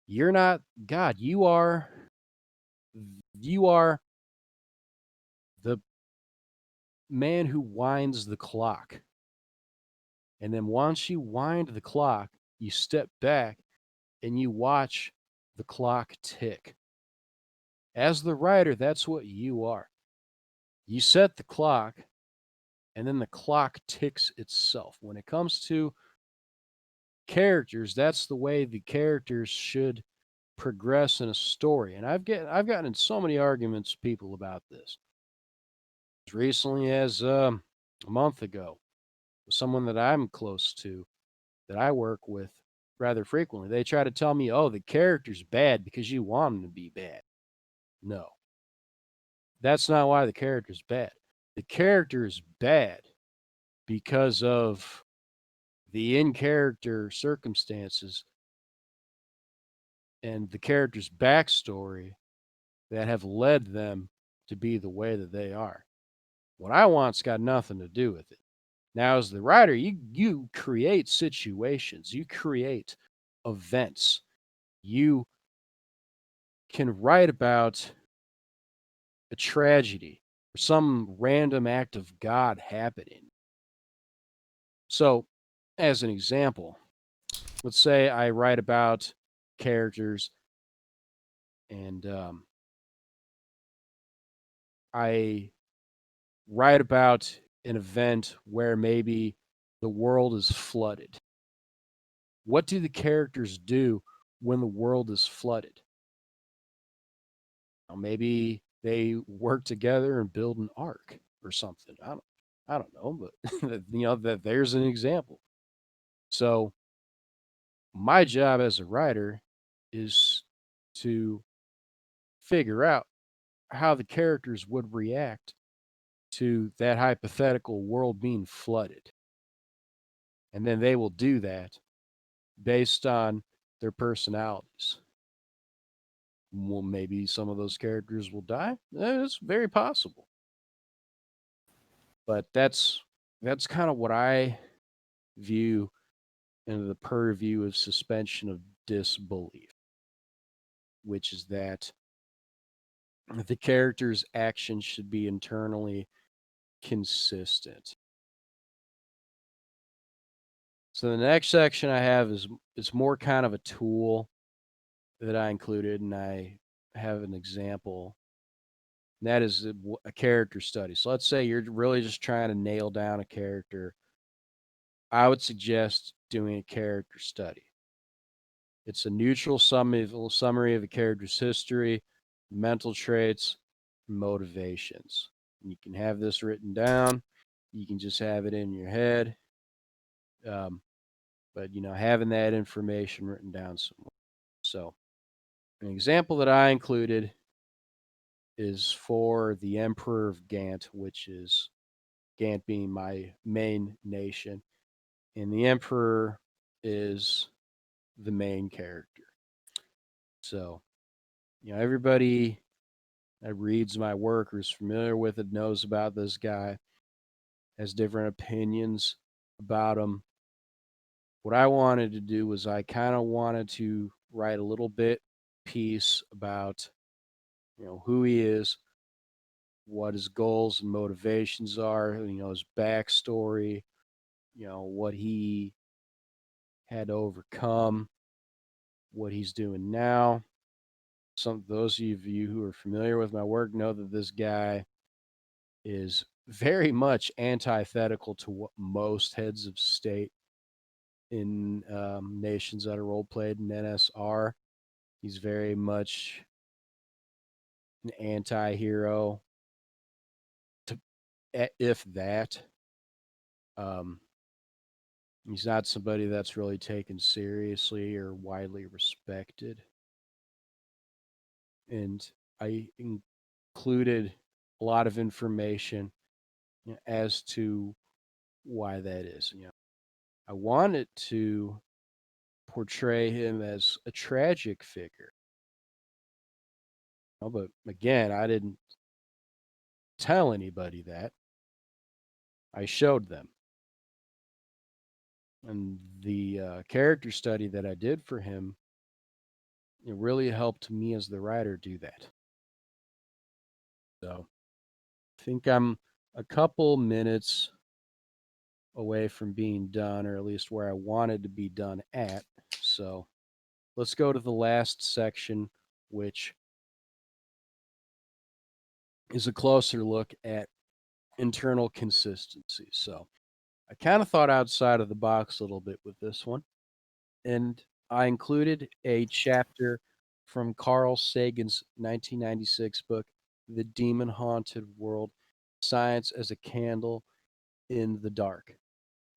S1: You're not God. You are the man who winds the clock. And then once you wind the clock, you step back and you watch the clock tick. As the writer, that's what you are. You set the clock, and then the clock ticks itself. When it comes to characters, that's the way the characters should progress in a story. And I've gotten in so many arguments with people about this. As recently as a month ago, with someone that I'm close to, that I work with rather frequently, they try to tell me, "Oh, the character's bad because you want him to be bad." No, that's not why the character's bad. The character is bad because of the in character circumstances and the character's backstory that have led them to be the way that they are. What I want's got nothing to do with it. Now, as the writer, you create situations, you create events. You can write about a tragedy or some random act of God happening. So, as an example, let's say I write about characters and I write about an event where maybe the world is flooded. What do the characters do when the world is flooded? Maybe they work together and build an ark or something. I don't know, but that there's an example. So my job as a writer is to figure out how the characters would react to that hypothetical world being flooded. And then they will do that based on their personalities. Well, maybe some of those characters will die. It's very possible. But that's kind of what I view into the purview of suspension of disbelief, which is that the character's actions should be internally consistent. So the next section I have is it's more kind of a tool that I included, and I have an example. And that is a character study. So let's say you're really just trying to nail down a character. I would suggest doing a character study. It's a neutral summary of a character's history, mental traits, motivations. You can have this written down. You can just have it in your head. But having that information written down somewhere. So an example that I included is for the Emperor of Ghant, which is Ghant being my main nation. And the Emperor is the main character. So, everybody that reads my work or is familiar with it knows about this guy, has different opinions about him. What I wanted to do was I kind of wanted to write a little bit piece about, who he is, what his goals and motivations are, his backstory, what he had to overcome, what he's doing now. Those of you who are familiar with my work know that this guy is very much antithetical to what most heads of state in nations that are role played in NSR. He's very much an anti-hero, if that. He's not somebody that's really taken seriously or widely respected. And I included a lot of information as to why that is. I wanted to portray him as a tragic figure. But again, I didn't tell anybody that. I showed them. And the character study that I did for him, it really helped me as the writer do that. So I think I'm a couple minutes away from being done, or at least where I wanted to be done at. So let's go to the last section, which is a closer look at internal consistency. So I kind of thought outside of the box a little bit with this one. And I included a chapter from Carl Sagan's 1996 book, The Demon Haunted World, Science as a Candle in the Dark.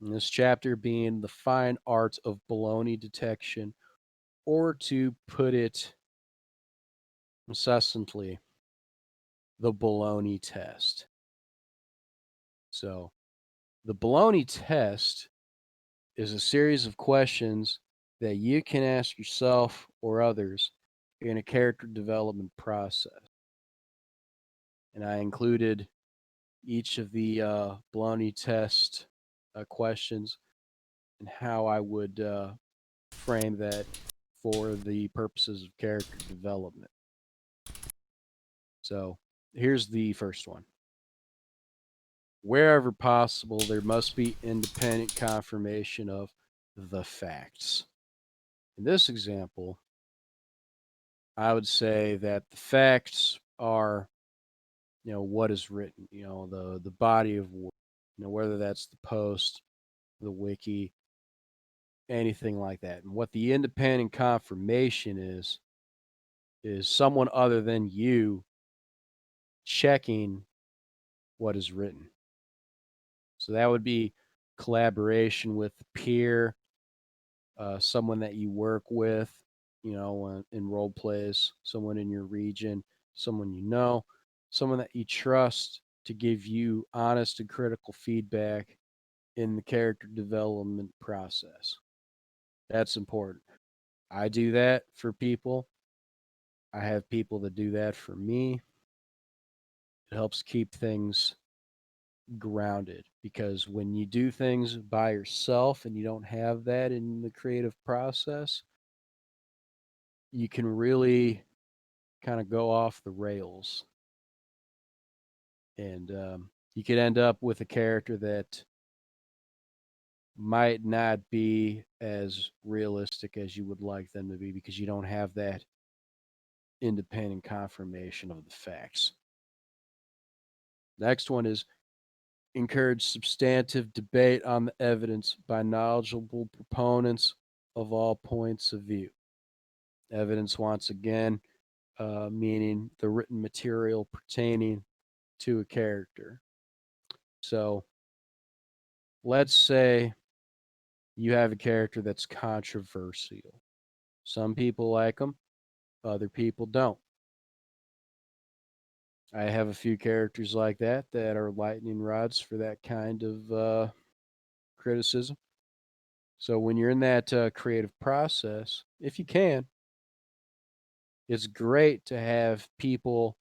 S1: And this chapter being the fine art of baloney detection, or to put it incessantly, the Baloney Test. So the Baloney Test is a series of questions that you can ask yourself or others in a character development process. And I included each of the Baloney Test questions and how I would frame that for the purposes of character development. So here's the first one. Wherever possible, there must be independent confirmation of the facts. In this example, I would say that the facts are, what is written, the body of work, whether that's the post, the wiki, anything like that. And what the independent confirmation is someone other than you checking what is written. So that would be collaboration with the peer, someone that you work with, in role plays, someone in your region, someone someone that you trust to give you honest and critical feedback in the character development process. That's important. I do that for people. I have people that do that for me. It helps keep things grounded, because when you do things by yourself and you don't have that in the creative process, you can really kind of go off the rails, and you could end up with a character that might not be as realistic as you would like them to be, because you don't have that independent confirmation of the facts. Next one is encourage substantive debate on the evidence by knowledgeable proponents of all points of view. Evidence, once again, meaning the written material pertaining to a character. So let's say you have a character that's controversial. Some people like them, other people don't. I have a few characters like that are lightning rods for that kind of criticism. So when you're in that creative process, if you can, it's great to have people,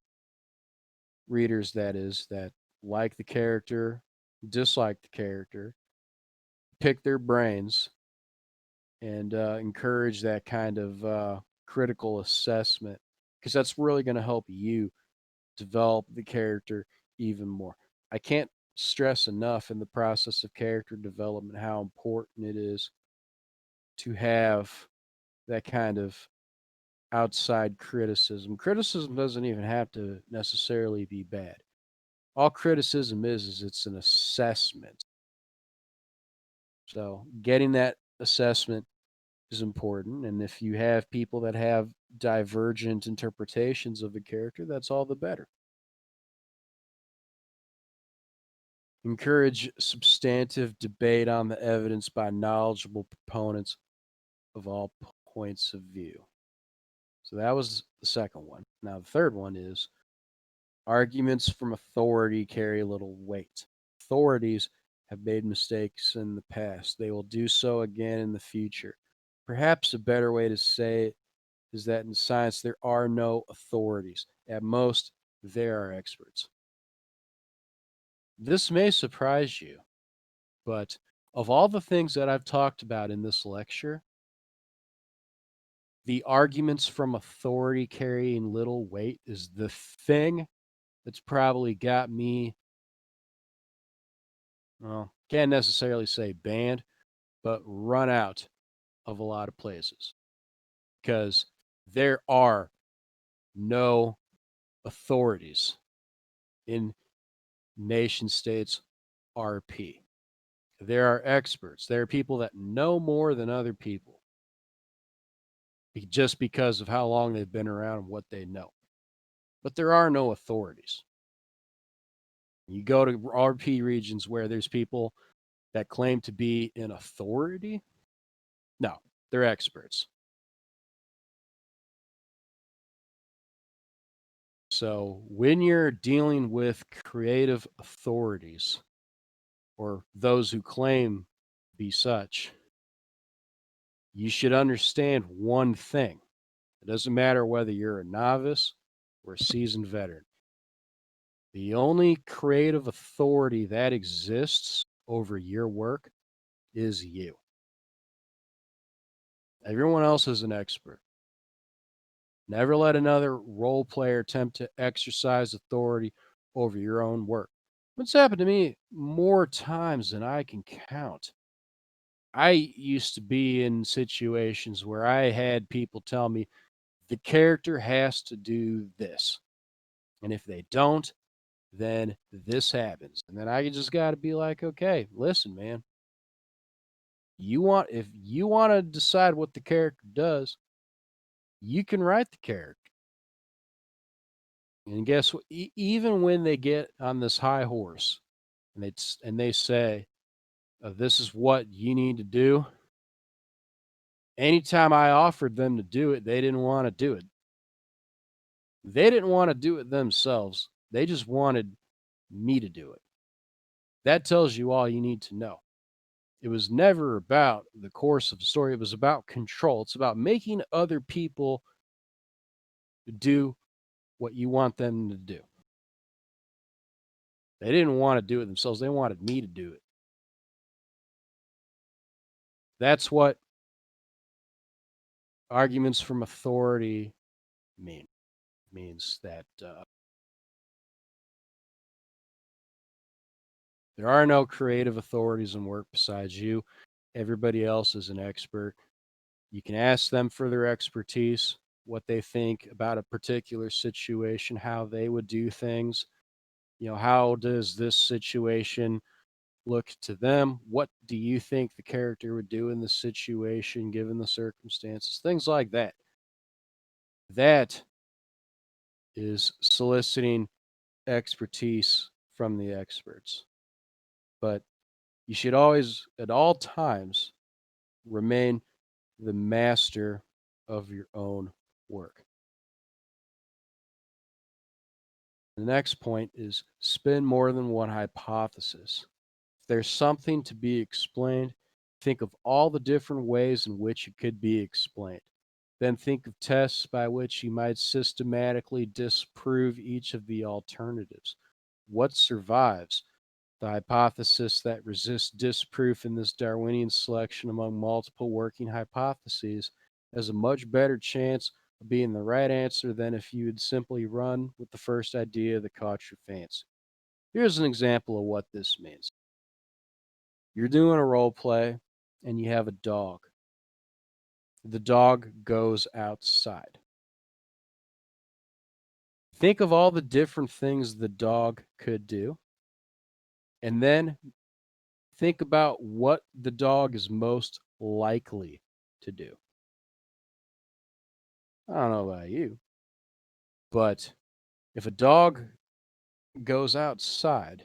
S1: readers that is, that like the character, dislike the character, pick their brains, and encourage that kind of critical assessment, because that's really going to help you develop the character even more. I can't stress enough in the process of character development how important it is to have that kind of outside criticism. Criticism doesn't even have to necessarily be bad. All criticism is it's an assessment. So getting that assessment is important. And if you have people that have divergent interpretations of a character, that's all the better. Encourage substantive debate on the evidence by knowledgeable proponents of all points of view. So that was the second one. Now, the third one is arguments from authority carry little weight. Authorities have made mistakes in the past. They will do so again in the future. Perhaps a better way to say it is that in science there are no authorities. At most, there are experts. This may surprise you, but of all the things that I've talked about in this lecture, the arguments from authority carrying little weight is the thing that's probably got me, well, can't necessarily say banned, but run out of a lot of places, because there are no authorities in nation states RP. There are experts. There are people that know more than other people just because of how long they've been around and what they know. But there are no authorities. You go to RP regions where there's people that claim to be an authority. No, they're experts. So when you're dealing with creative authorities, or those who claim to be such, you should understand one thing. It doesn't matter whether you're a novice or a seasoned veteran. The only creative authority that exists over your work is you. Everyone else is an expert. Never let another role player attempt to exercise authority over your own work. It's happened to me more times than I can count. I used to be in situations where I had people tell me the character has to do this. And if they don't, then this happens. And then I just got to be like, okay, listen, man. If you want to decide what the character does, you can write the character. And guess what? Even when they get on this high horse and they say, this is what you need to do. Anytime I offered them to do it, they didn't want to do it. They didn't want to do it themselves. They just wanted me to do it. That tells you all you need to know. It was never about the course of the story. It was about control. It's about making other people do what you want them to do. They didn't want to do it themselves. They wanted me to do it. That's what arguments from authority mean. It means that there are no creative authorities in work besides you. Everybody else is an expert. You can ask them for their expertise, what they think about a particular situation, how they would do things. How does this situation look to them? What do you think the character would do in the situation given the circumstances? Things like that. That is soliciting expertise from the experts. But you should always, at all times, remain the master of your own work. The next point is spin more than one hypothesis. If there's something to be explained, think of all the different ways in which it could be explained. Then think of tests by which you might systematically disprove each of the alternatives. What survives? The hypothesis that resists disproof in this Darwinian selection among multiple working hypotheses has a much better chance of being the right answer than if you had simply run with the first idea that caught your fancy. Here's an example of what this means. You're doing a role play and you have a dog. The dog goes outside. Think of all the different things the dog could do, and then think about what the dog is most likely to do. I don't know about you, but if a dog goes outside,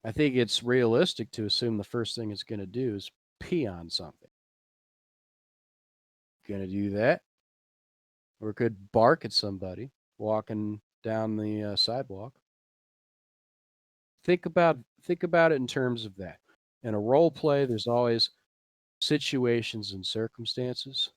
S1: I think it's realistic to assume the first thing it's going to do is pee on something. Going to do that, or it could bark at somebody walking down the sidewalk. Think about it in terms of that. In a role play, there's always situations and circumstances.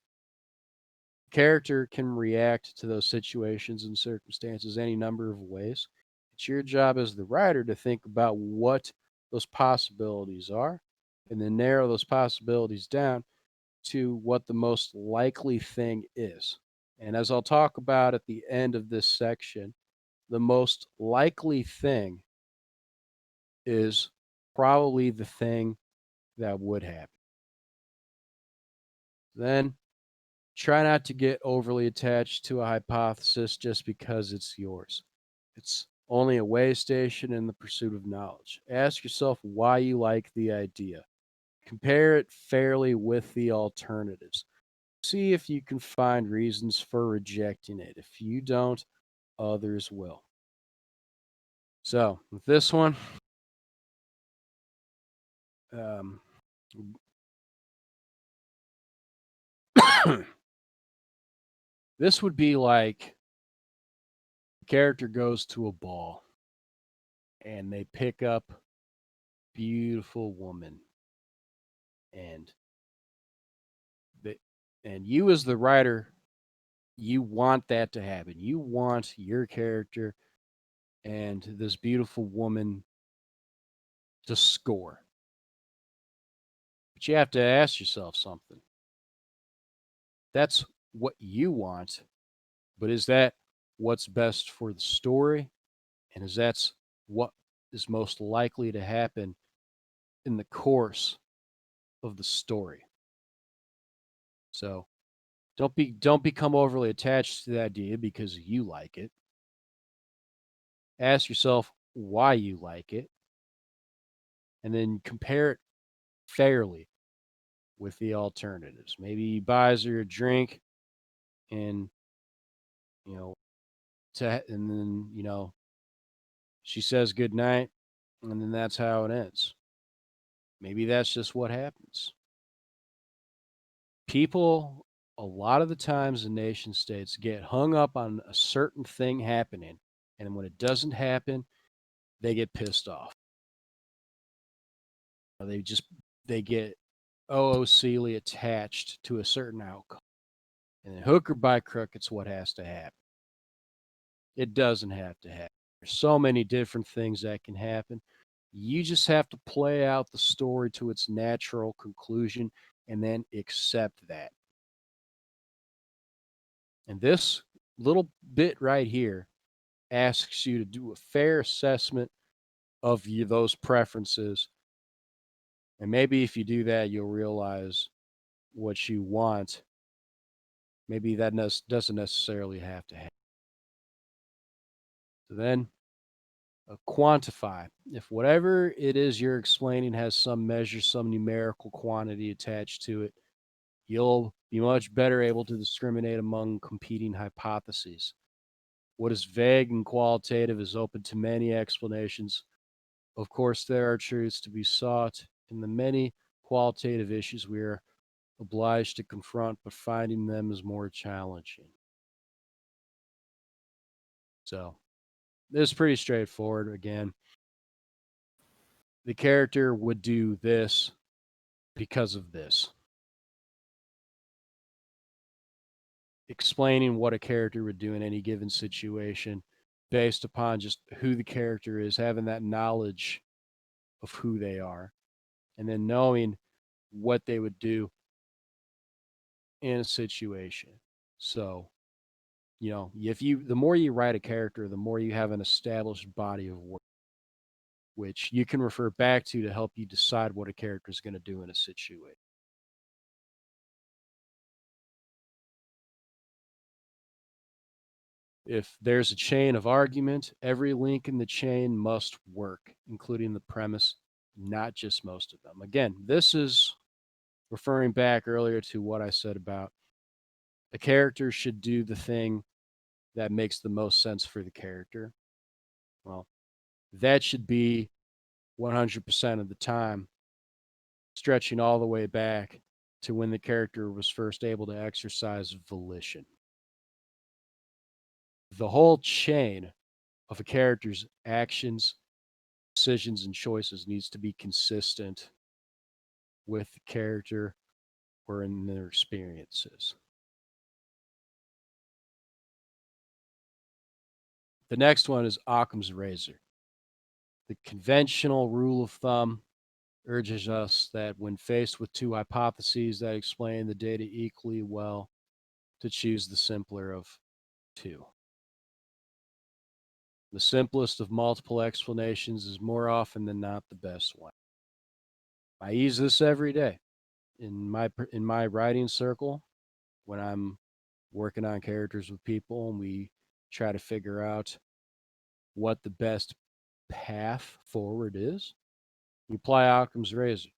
S1: Character can react to those situations and circumstances any number of ways. It's your job as the writer to think about what those possibilities are and then narrow those possibilities down to what the most likely thing is. And as I'll talk about at the end of this section, the most likely thing is probably the thing that would happen. Then try not to get overly attached to a hypothesis just because it's yours. It's only a way station in the pursuit of knowledge. Ask yourself why you like the idea. Compare it fairly with the alternatives. See if you can find reasons for rejecting it. If you don't, others will. So, with this one, this would be like the character goes to a ball and they pick up a beautiful woman and you as the writer, you want that to happen. You want your character and this beautiful woman to score. But you have to ask yourself something. That's what you want, but is that what's best for the story? And is that what is most likely to happen in the course of the story? So don't become overly attached to the idea because you like it. Ask yourself why you like it, and then compare it fairly with the alternatives. Maybe he buys her a drink and you know and then she says good night and then that's how it ends. Maybe that's just what happens. People a lot of the times in nation states get hung up on a certain thing happening, and when it doesn't happen, they get pissed off. They get OOCly attached to a certain outcome. And then hook or by crook, it's what has to happen. It doesn't have to happen. There's so many different things that can happen. You just have to play out the story to its natural conclusion and then accept that. And this little bit right here asks you to do a fair assessment of those preferences. And maybe if you do that, you'll realize what you want. Maybe that doesn't necessarily have to happen. So then, quantify. If whatever it is you're explaining has some measure, some numerical quantity attached to it, you'll be much better able to discriminate among competing hypotheses. What is vague and qualitative is open to many explanations. Of course, there are truths to be sought in the many qualitative issues we are obliged to confront, but finding them is more challenging. So, this is pretty straightforward. Again, the character would do this because of this. Explaining what a character would do in any given situation based upon just who the character is, having that knowledge of who they are, and then knowing what they would do in a situation. So, the more you write a character, the more you have an established body of work, which you can refer back to help you decide what a character is going to do in a situation. If there's a chain of argument, every link in the chain must work, including the premise, not just most of them. Again, this is referring back earlier to what I said about a character should do the thing that makes the most sense for the character. Well, that should be 100% of the time, stretching all the way back to when the character was first able to exercise volition. The whole chain of a character's actions, decisions, and choices needs to be consistent with the character or in their experiences. The next one is Occam's razor. The conventional rule of thumb urges us that when faced with two hypotheses that explain the data equally well, to choose the simpler of two. The simplest of multiple explanations is more often than not the best one. I use this every day in my writing circle when I'm working on characters with people and we try to figure out what the best path forward is. You apply Occam's razor.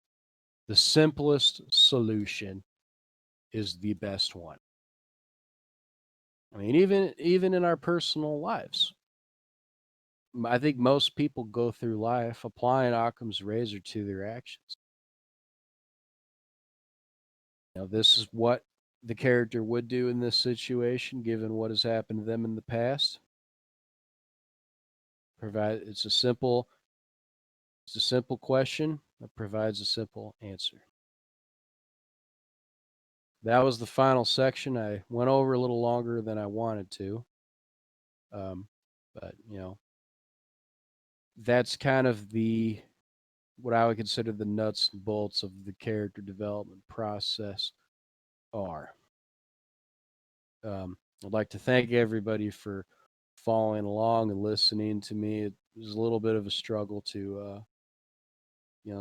S1: The simplest solution is the best one. I mean, even in our personal lives, I think most people go through life applying Occam's razor to their actions. This is what the character would do in this situation, given what has happened to them in the past. It's a simple question that provides a simple answer. That was the final section. I went over a little longer than I wanted to. But that's kind of what I would consider the nuts and bolts of the character development process are. I'd like to thank everybody for following along and listening to me. It was a little bit of a struggle to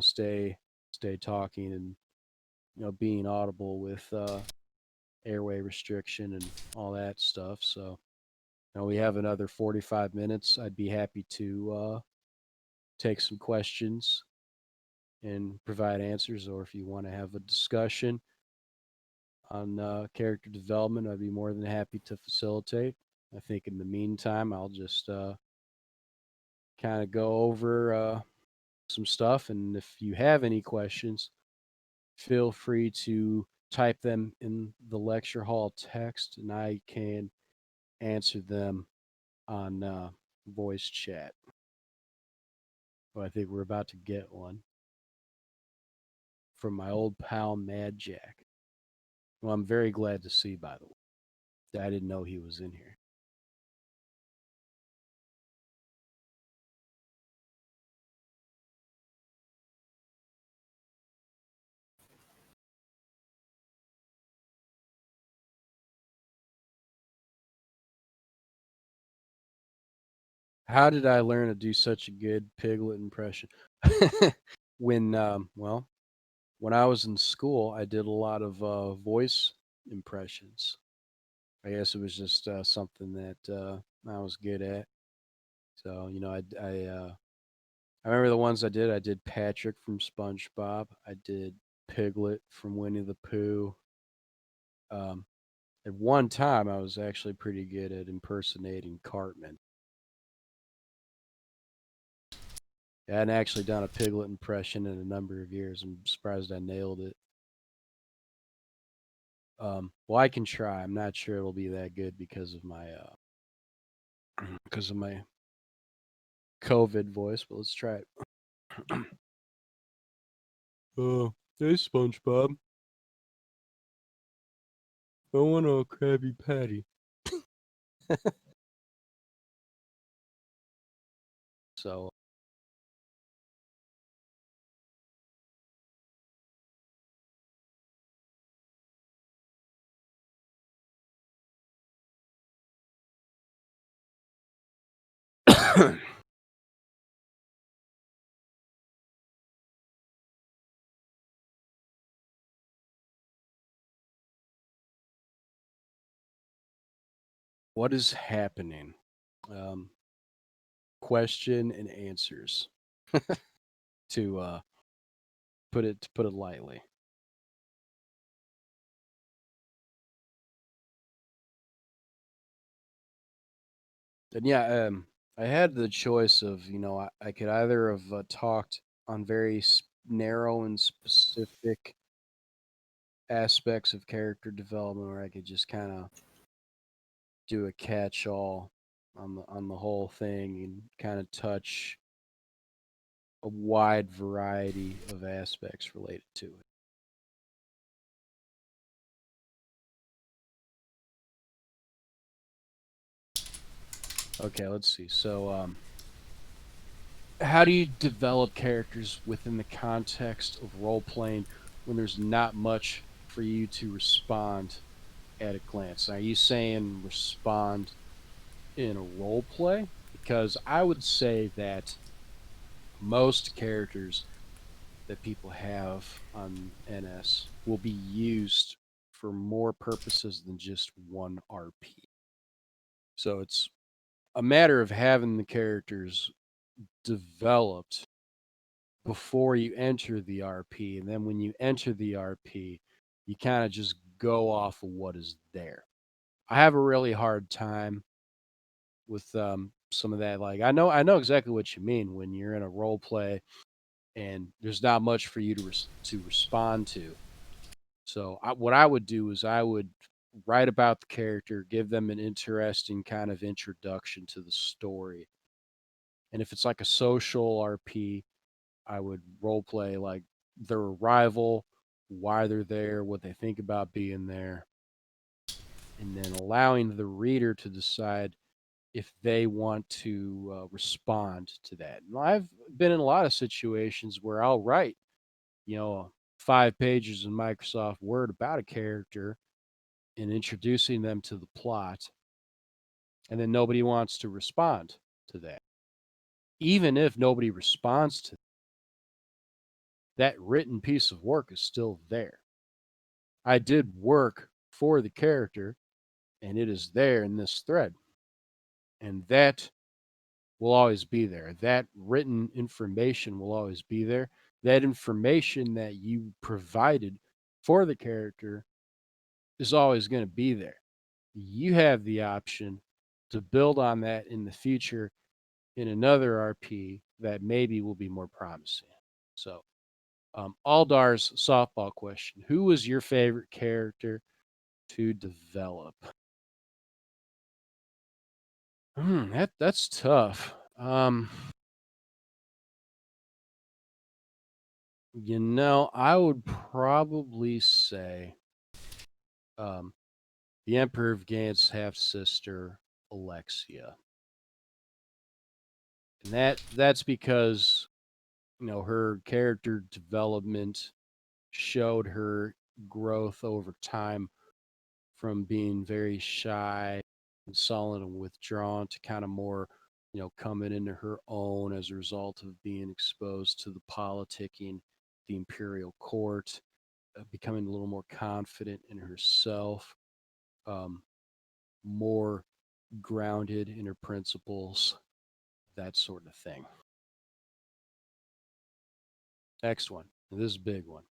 S1: stay talking and being audible with airway restriction and all that stuff. So we have another 45 minutes. I'd be happy to take some questions and provide answers, or if you want to have a discussion on character development, I'd be more than happy to facilitate. I think in the meantime, I'll just kind of go over some stuff. And if you have any questions, feel free to type them in the lecture hall text, and I can answer them on voice chat. Well, I think we're about to get one from my old pal Mad Jack. Well, I'm very glad to see, by the way. I didn't know he was in here. How did I learn to do such a good Piglet impression? when when I was in school, I did a lot of voice impressions. I guess it was just something that I was good at. So I remember the ones I did. I did Patrick from SpongeBob. I did Piglet from Winnie the Pooh. Um, at one time, I was actually pretty good at impersonating Cartman. I hadn't actually done a Piglet impression in a number of years. I'm surprised I nailed it. Well, I can try. I'm not sure it'll be that good because of my COVID voice, but let's try it. Oh, hey SpongeBob. I want a Krabby Patty. So what is happening? Um, question and answers to put it lightly. And yeah, I had the choice of I could either have talked on very narrow and specific aspects of character development, or I could just kind of do a catch-all on the whole thing and kind of touch a wide variety of aspects related to it. Okay, let's see. So, how do you develop characters within the context of role playing when there's not much for you to respond at a glance? Are you saying respond in a role play? Because I would say that most characters that people have on NS will be used for more purposes than just one RP. So it's a matter of having the characters developed before you enter the RP. And then when you enter the RP, you kind of just go off of what is there. I have a really hard time with some of that. Like I know exactly what you mean when you're in a role play and there's not much for you to respond to. So what I would do is I would write about the character, give them an interesting kind of introduction to the story. And if it's like a social RP, I would role play like their arrival, why they're there, what they think about being there, and then allowing the reader to decide if they want to respond to that. And I've been in a lot of situations where I'll write, 5 pages in Microsoft Word about a character and introducing them to the plot, and then nobody wants to respond to that. Even if nobody responds to that written piece of work is still there. I did work for the character and it is there in this thread. And that will always be there. That written information will always be there. That information that you provided for the character is always going to be there. You have the option to build on that in the future in another RP that maybe will be more promising. So, Aldar's softball question: who was your favorite character to develop? That's tough. I would probably say um, the Emperor of Ghant's half sister, Alexia, and that's because her character development showed her growth over time from being very shy and sullen and withdrawn to kind of more coming into her own as a result of being exposed to the politicking, the imperial court, becoming a little more confident in herself, um, more grounded in her principles, that sort of thing. Next one. This is a big one.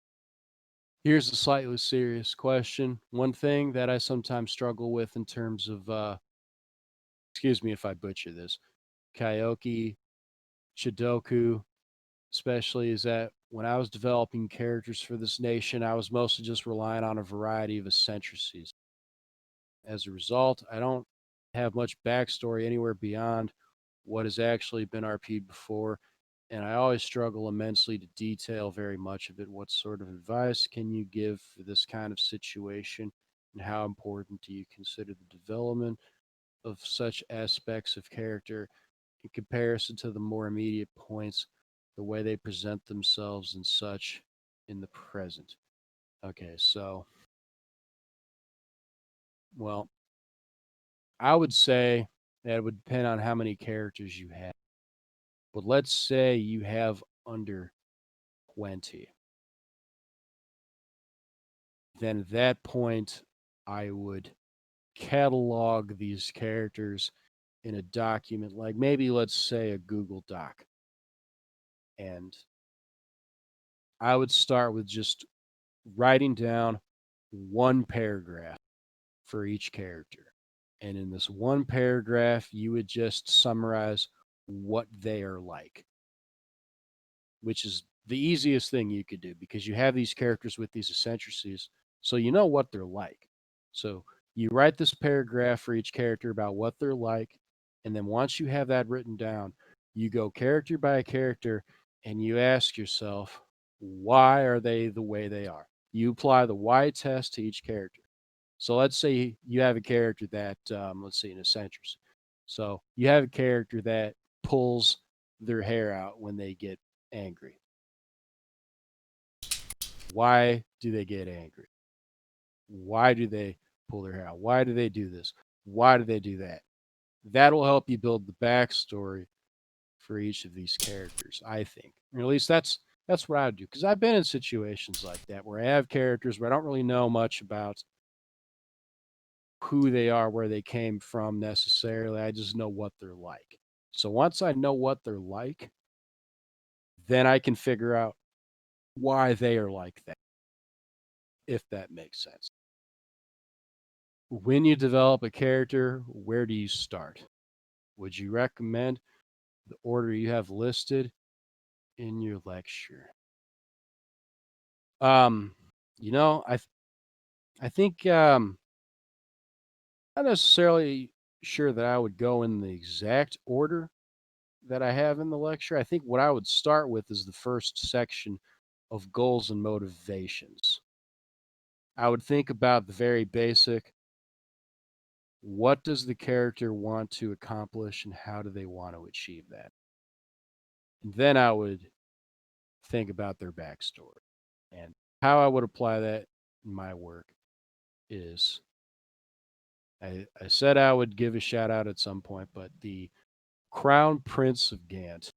S1: Here's a slightly serious question. One thing that I sometimes struggle with in terms of, excuse me if I butcher this, Kyoki, Chidoku, especially, is that when I was developing characters for this nation, I was mostly just relying on a variety of eccentricities. As a result, I don't have much backstory anywhere beyond what has actually been RP'd before, and I always struggle immensely to detail very much of it. What sort of advice can you give for this kind of situation, and how important do you consider the development of such aspects of character in comparison to the more immediate points, the way they present themselves and such in the present? Okay, so, well, I would say that it would depend on how many characters you have. But let's say you have under 20. Then at that point, I would catalog these characters in a document, like maybe let's say a Google Doc. And I would start with just writing down one paragraph for each character. And in this one paragraph, you would just summarize what they are like, which is the easiest thing you could do because you have these characters with these eccentricities, so you know what they're like. So you write this paragraph for each character about what they're like, and then once you have that written down, you go character by character and you ask yourself, why are they the way they are? You apply the why test to each character. So let's say you have a character that, let's see, an eccentricity. So you have a character that pulls their hair out when they get angry. Why do they get angry? Why do they pull their hair out? Why do they do this? Why do they do that? That will help you build the backstory for each of these characters, I think. Or at least that's what I would do. Because I've been in situations like that where I have characters where I don't really know much about who they are, where they came from necessarily. I just know what they're like. So once I know what they're like, then I can figure out why they are like that, if that makes sense. When you develop a character, where do you start? Would you recommend the order you have listed in your lecture? Um, you know, I think not necessarily sure that I would go in the exact order that I have in the lecture. I think what I would start with is the first section of goals and motivations. I would think about the very basic, what does the character want to accomplish and how do they want to achieve that? And then I would think about their backstory. And how I would apply that in my work is I said I would give a shout out at some point, but the Crown Prince of Ghant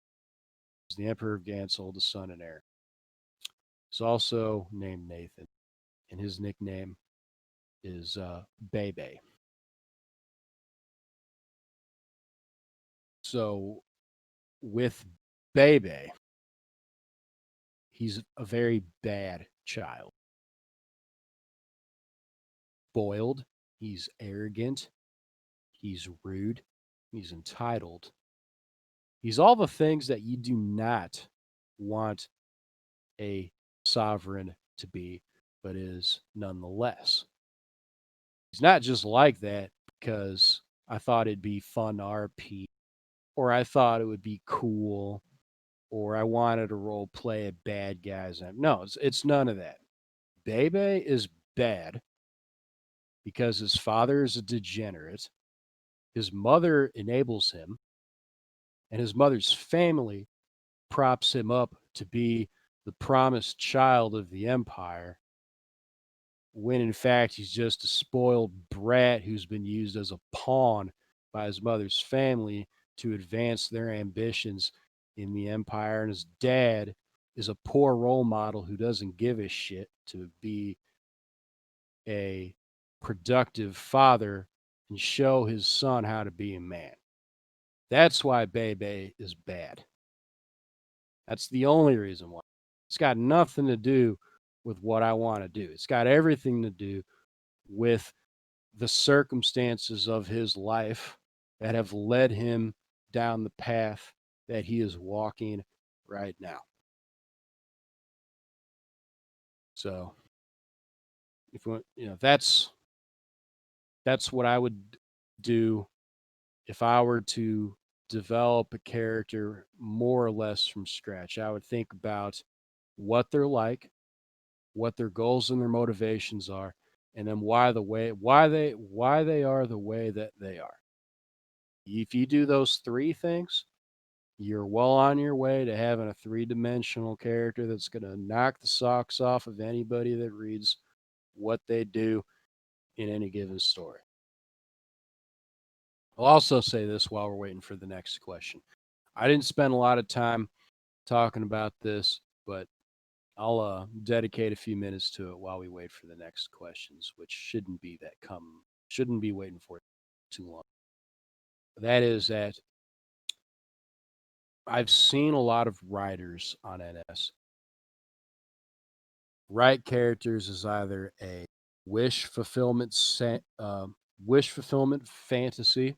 S1: is the Emperor of Ghant's oldest son and heir. He's also named Nathan, and his nickname is Bebe. So with Bebe, he's a very bad child. Spoiled, he's arrogant, he's rude, he's entitled. He's all the things that you do not want a sovereign to be, but is nonetheless. He's not just like that because I thought it'd be fun RP, or I thought it would be cool, or I wanted to role play a bad guys. No, it's none of that. Bebe is bad because his father is a degenerate. His mother enables him, and his mother's family props him up to be the promised child of the empire, when in fact he's just a spoiled brat who's been used as a pawn by his mother's family to advance their ambitions in the Empire, and his dad is a poor role model who doesn't give a shit to be a productive father and show his son how to be a man. That's why Bebe is bad. That's the only reason why. It's got nothing to do with what I want to do. It's got everything to do with the circumstances of his life that have led him down the path that he is walking right now. So, if that's what I would do if I were to develop a character more or less from scratch. I would think about what they're like, what their goals and their motivations are, and then why they are the way that they are. If you do those three things, you're well on your way to having a three-dimensional character that's going to knock the socks off of anybody that reads what they do in any given story. I'll also say this while we're waiting for the next question. I didn't spend a lot of time talking about this, but I'll dedicate a few minutes to it while we wait for the next questions, which shouldn't be waiting for too long. That is that I've seen a lot of writers on NS write characters as either a wish fulfillment fantasy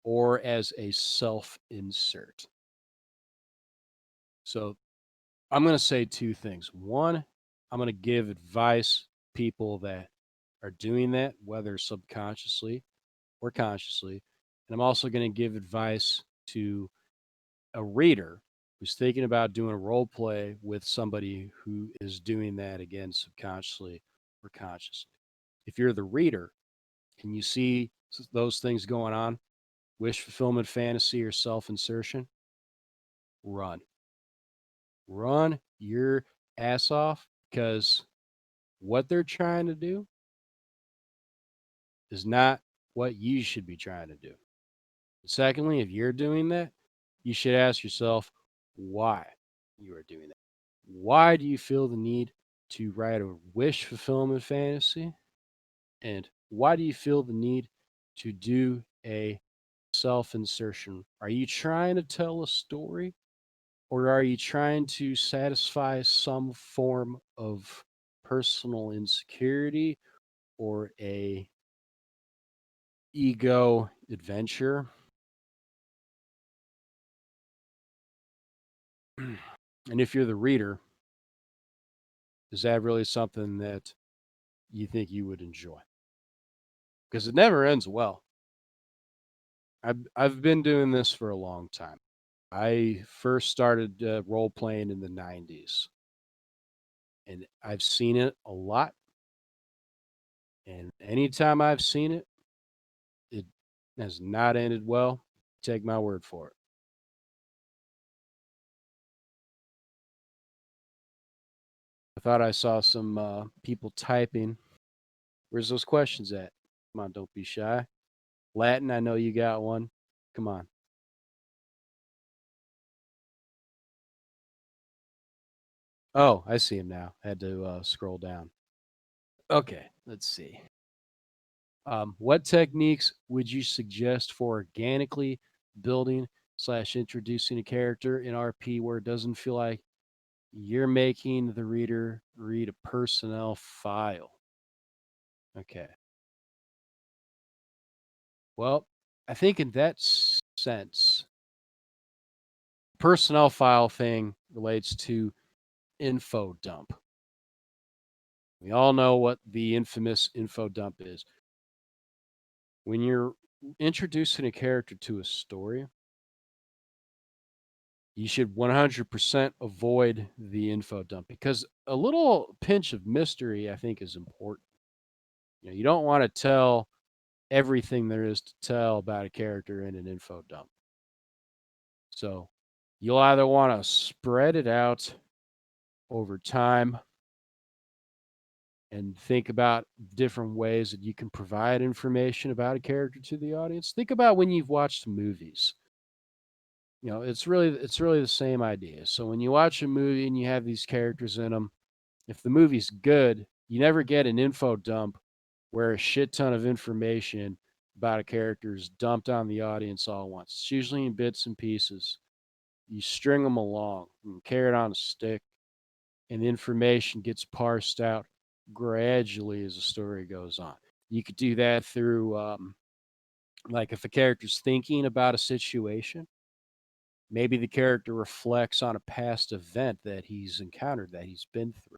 S1: or as a self-insert. So I'm going to say two things. One, I'm going to give advice to people that are doing that, whether subconsciously or consciously. And I'm also going to give advice to a reader who's thinking about doing a role play with somebody who is doing that again subconsciously or consciously. If you're the reader and you see those things going on, wish fulfillment fantasy or self-insertion, run. Run your ass off, because what they're trying to do is not what you should be trying to do. Secondly, if you're doing that, you should ask yourself why you are doing that. Why do you feel the need to write a wish fulfillment fantasy? And why do you feel the need to do a self insertion? Are you trying to tell a story, or are you trying to satisfy some form of personal insecurity or a ego adventure? And if you're the reader, is that really something that you think you would enjoy? Because it never ends well. I've been doing this for a long time. I first started role playing in the 90s, and I've seen it a lot. And anytime I've seen it, it has not ended well. Take my word for it. I thought I saw some people typing. Where's those questions at? Come on, don't be shy. Latin, I know you got one. Come on. Oh, I see him now. Had to scroll down. Okay, let's see. What techniques would you suggest for organically building / introducing a character in RP where it doesn't feel like you're making the reader read a personnel file? Okay. Well, I think in that sense, personnel file thing relates to info dump. We all know what the infamous info dump is. When you're introducing a character to a story, you should 100% avoid the info dump, because a little pinch of mystery, I think, is important. You don't want to tell everything there is to tell about a character in an info dump. So you'll either want to spread it out over time and think about different ways that you can provide information about a character to the audience. Think about when you've watched movies. It's really the same idea. So when you watch a movie and you have these characters in them, if the movie's good, you never get an info dump where a shit ton of information about a character is dumped on the audience all at once. It's usually in bits and pieces. You string them along and carry it on a stick, and the information gets parsed out gradually as the story goes on. You could do that through, like, if a character's thinking about a situation, maybe the character reflects on a past event that he's encountered, that he's been through.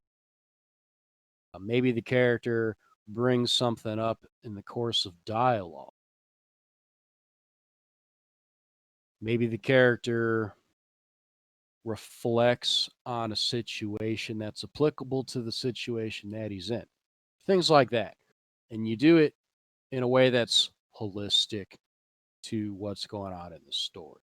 S1: Maybe the character brings something up in the course of dialogue. Maybe the character reflects on a situation that's applicable to the situation that he's in. Things like that. And you do it in a way that's holistic to what's going on in the story.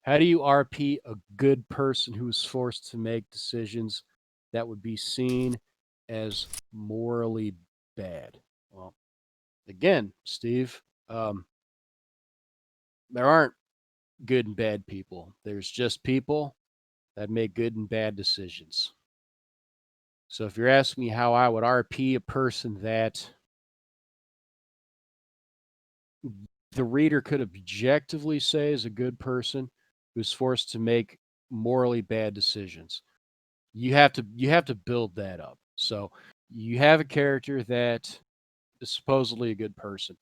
S1: How do you RP a good person who is forced to make decisions that would be seen as morally bad? Well, again, Steve, there aren't good and bad people. There's just people that make good and bad decisions. So if you're asking me how I would RP a person that the reader could objectively say is a good person who's forced to make morally bad decisions, you have to build that up. So you have a character that is supposedly a good person.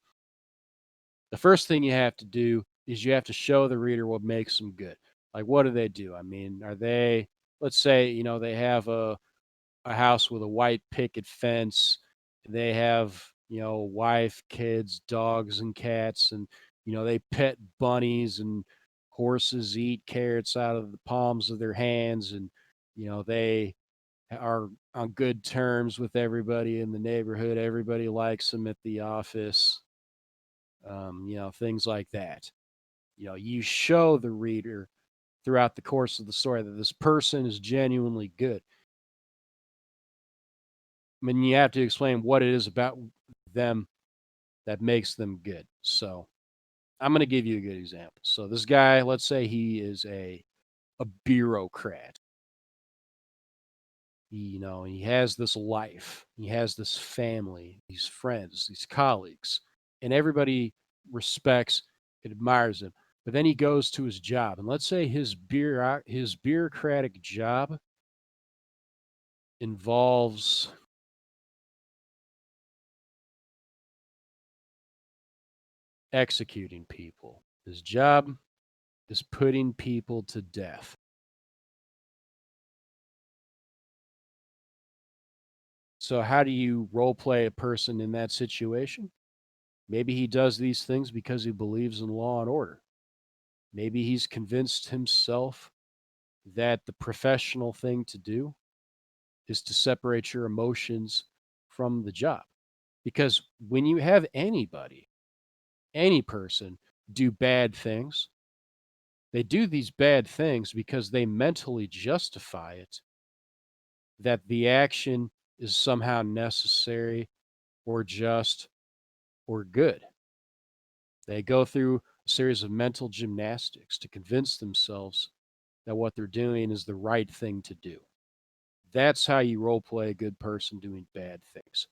S1: The first thing you have to do is you have to show the reader what makes them good. Like, what do they do? I mean, are they, let's say, they have a house with a white picket fence. They have, wife, kids, dogs, and cats, and they pet bunnies, and horses eat carrots out of the palms of their hands, and they are on good terms with everybody in the neighborhood. Everybody likes them at the office. Things like that. You show the reader throughout the course of the story that this person is genuinely good. I mean, you have to explain what it is about them that makes them good. So I'm going to give you a good example. So this guy, let's say he is a bureaucrat. He has this life, he has this family, these friends, these colleagues, and everybody respects and admires him. But then he goes to his job, and let's say his bureaucratic job involves executing people. His job is putting people to death. So, how do you role play a person in that situation? Maybe he does these things because he believes in law and order. Maybe he's convinced himself that the professional thing to do is to separate your emotions from the job. Because when you have anybody, any person, do bad things, they do these bad things because they mentally justify it, that the action is somehow necessary or just or good. They go through a series of mental gymnastics to convince themselves that what they're doing is the right thing to do. That's how you role play a good person doing bad things.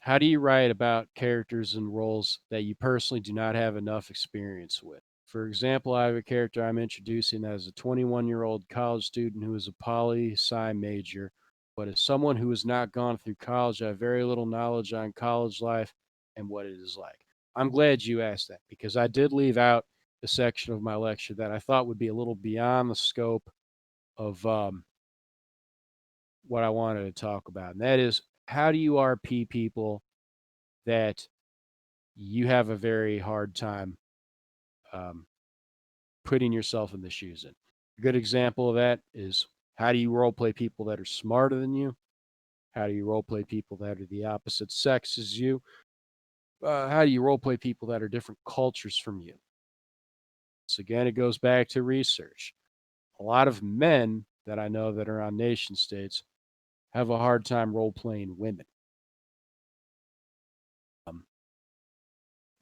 S1: How do you write about characters and roles that you personally do not have enough experience with? For example, I have a character I'm introducing as a 21-year-old college student who is a poli-sci major, but as someone who has not gone through college, I have very little knowledge on college life and what it is like. I'm glad you asked that because I did leave out a section of my lecture that I thought would be a little beyond the scope of what I wanted to talk about. And that is, how do you RP people that you have a very hard time um, putting yourself in the shoes in? A good example of that is, how do you role play people that are smarter than you? How do you role play people that are the opposite sex as you? How do you role play people that are different cultures from you? So again, it goes back to research. A lot of men that I know that are on nation states have a hard time role playing women.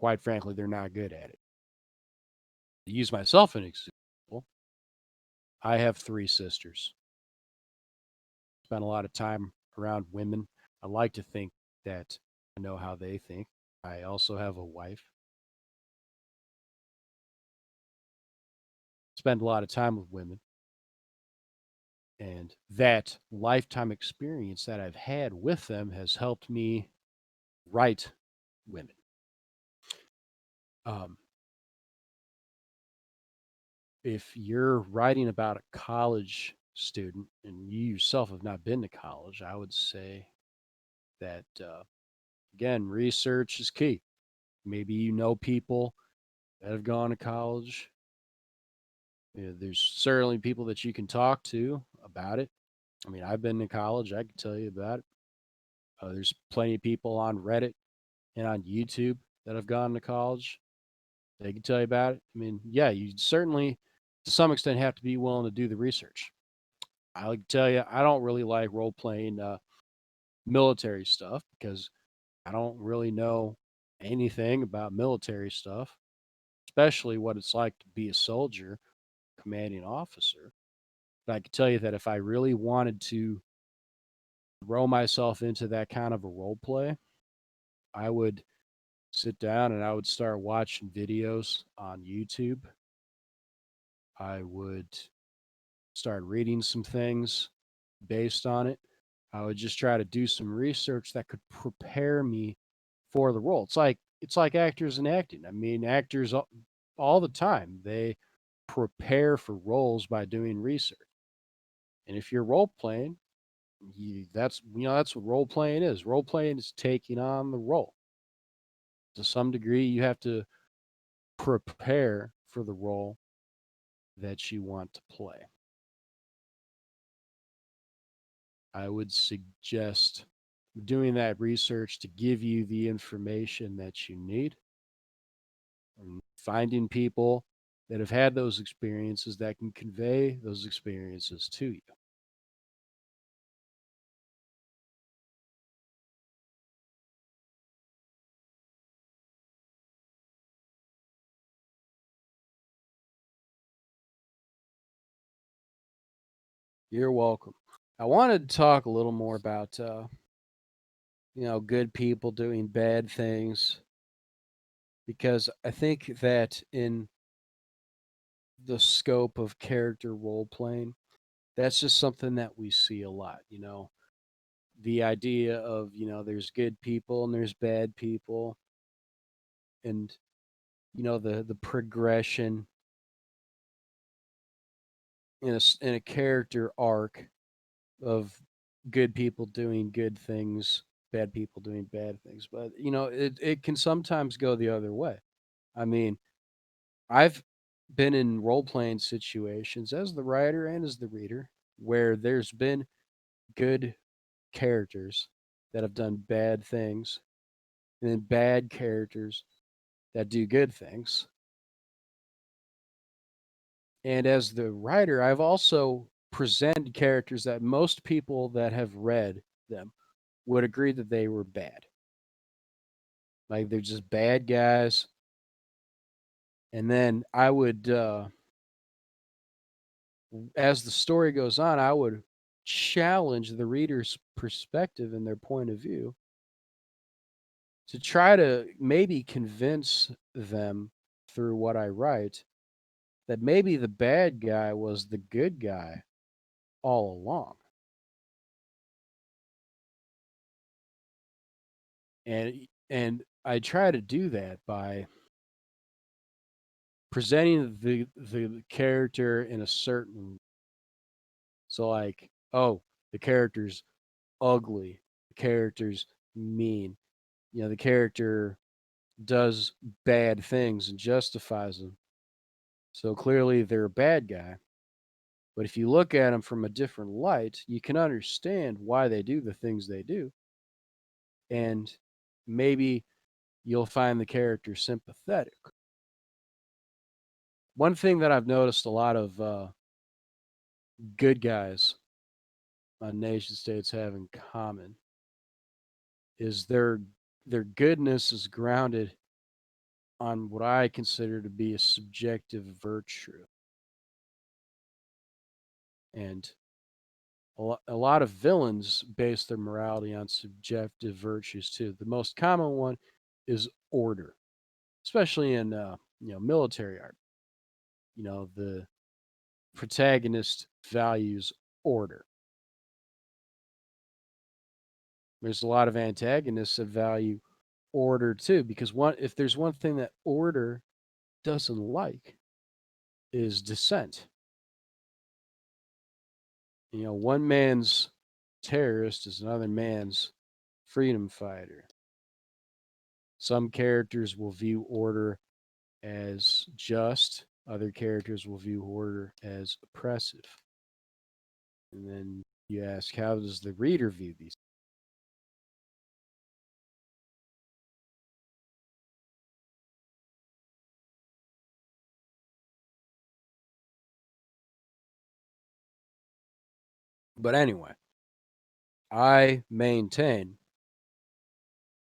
S1: quite frankly, they're not good at it. To use myself as an example, I have 3 sisters. Spent a lot of time around women. I like to think that I know how they think. I also have a wife. Spend a lot of time with women. And that lifetime experience that I've had with them has helped me write women. If you're writing about a college student and you yourself have not been to college, I would say that, again, research is key. Maybe you know people that have gone to college. There's certainly people that you can talk to about it. I mean, I've been to college. I can tell you about it. There's plenty of people on Reddit and on YouTube that have gone to college. They can tell you about it. I mean, yeah, you certainly, to some extent, have to be willing to do the research. I can tell you, I don't really like role playing military stuff because I don't really know anything about military stuff, especially what it's like to be a soldier, commanding officer. But I can tell you that if I really wanted to throw myself into that kind of a role play, I would sit down and I would start watching videos on YouTube. I would start reading some things based on it. I would just try to do some research that could prepare me for the role. It's like actors and acting. I mean, actors all the time, they prepare for roles by doing research. And if you're role playing, that's what role playing is. Role playing is taking on the role. To some degree, you have to prepare for the role that you want to play. I would suggest doing that research to give you the information that you need and finding people that have had those experiences that can convey those experiences to you. You're welcome. I wanted to talk a little more about good people doing bad things because I think that in the scope of character role playing, that's just something that we see a lot. The idea of there's good people and there's bad people, and the progression in a character arc of good people doing good things, bad people doing bad things. But it can sometimes go the other way. I mean, I've been in role playing situations as the writer and as the reader where there's been good characters that have done bad things, and then bad characters that do good things. And as the writer, I've also presented characters that most people that have read them would agree that they were bad. Like they're just bad guys. And then I would, as the story goes on, I would challenge the reader's perspective and their point of view to try to maybe convince them through what I write that maybe the bad guy was the good guy all along. And I try to do that by presenting the character in a certain, so like, oh, the character's ugly, the character's mean, the character does bad things and justifies them. So clearly they're a bad guy. But if you look at them from a different light, you can understand why they do the things they do. And maybe you'll find the character sympathetic. One thing that I've noticed a lot of good guys on nation states have in common is their goodness is grounded on what I consider to be a subjective virtue. And a lot of villains base their morality on subjective virtues too. The most common one is order, especially in military art. The protagonist values order. There's a lot of antagonists that value order too, because if there's one thing that order doesn't like is dissent. One man's terrorist is another man's freedom fighter. Some characters will view order as just, other characters will view order as oppressive. And then you ask, how does the reader view these? But anyway, I maintain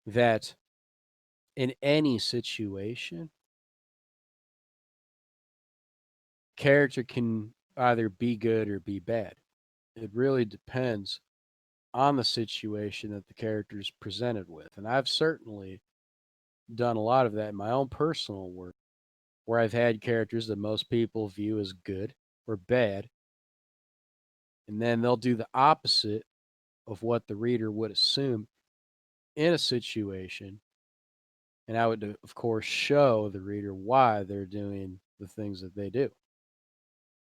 S1: that in any situation, character can either be good or be bad. It really depends on the situation that the character is presented with. And I've certainly done a lot of that in my own personal work, where I've had characters that most people view as good or bad, and then they'll do the opposite of what the reader would assume in a situation. And I would, of course, show the reader why they're doing the things that they do.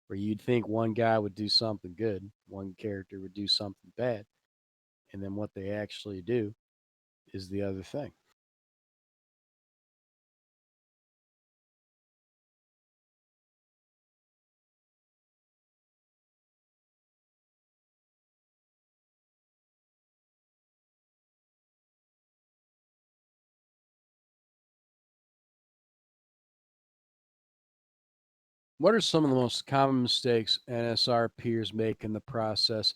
S1: Where you'd think one guy would do something good, one character would do something bad, and then what they actually do is the other thing. What are some of the most common mistakes NSRPers make in the process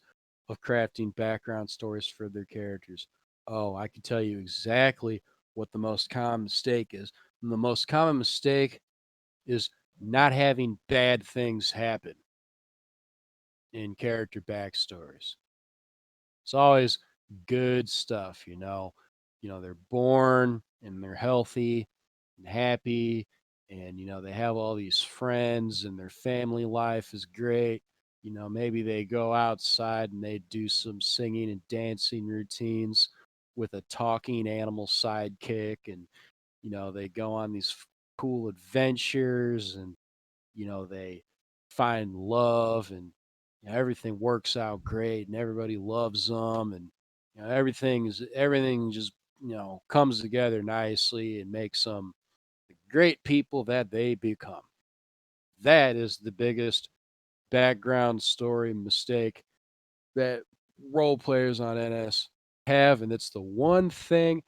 S1: of crafting background stories for their characters? Oh, I can tell you exactly what the most common mistake is. And the most common mistake is not having bad things happen in character backstories. It's always good stuff, they're born and they're healthy and happy, and they have all these friends and their family life is great. Maybe they go outside and they do some singing and dancing routines with a talking animal sidekick, and they go on these cool adventures, and they find love, and everything works out great and everybody loves them, and everything just comes together nicely and makes them the great people that they become. That is the biggest background story mistake that role players on NS have, and it's the one thing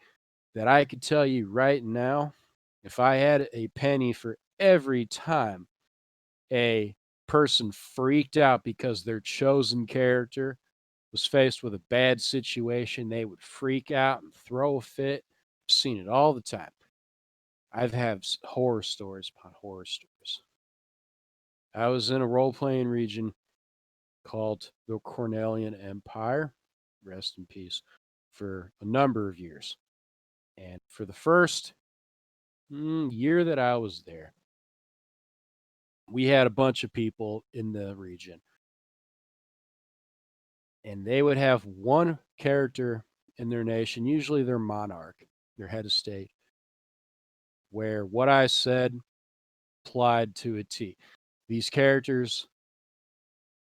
S1: that I could tell you right now. If I had a penny for every time a person freaked out because their chosen character was faced with a bad situation, they would freak out and throw a fit. I've seen it all the time. I've had horror stories upon horror stories. I was in a role playing region called the Cornelian Empire, rest in peace, for a number of years. And for the first year that I was there, we had a bunch of people in the region, and they would have one character in their nation, usually their monarch, their head of state, where what I said applied to a T. These characters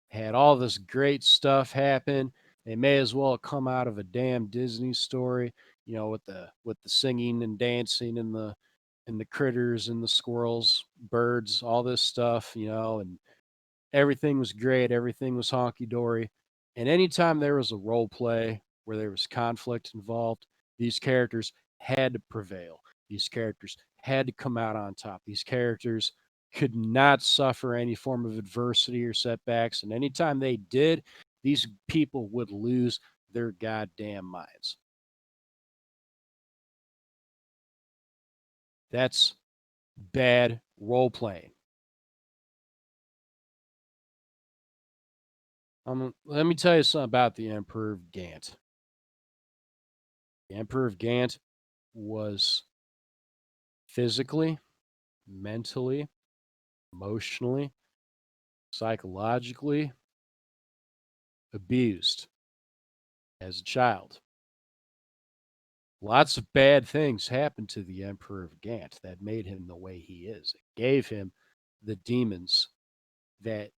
S1: had all this great stuff happen. They may as well come out of a damn Disney story, with the singing and dancing and the critters and the squirrels, birds, all this stuff, and everything was great, everything was honky dory. And anytime there was a role play where there was conflict involved, these characters had to prevail. These characters had to come out on top. These characters could not suffer any form of adversity or setbacks. And anytime they did, these people would lose their goddamn minds. That's bad role playing. Let me tell you something about the Emperor of Ghant. The Emperor of Ghant was physically, mentally, emotionally, psychologically abused as a child. Lots of bad things happened to the Emperor of Ghant that made him the way he is. It gave him the demons that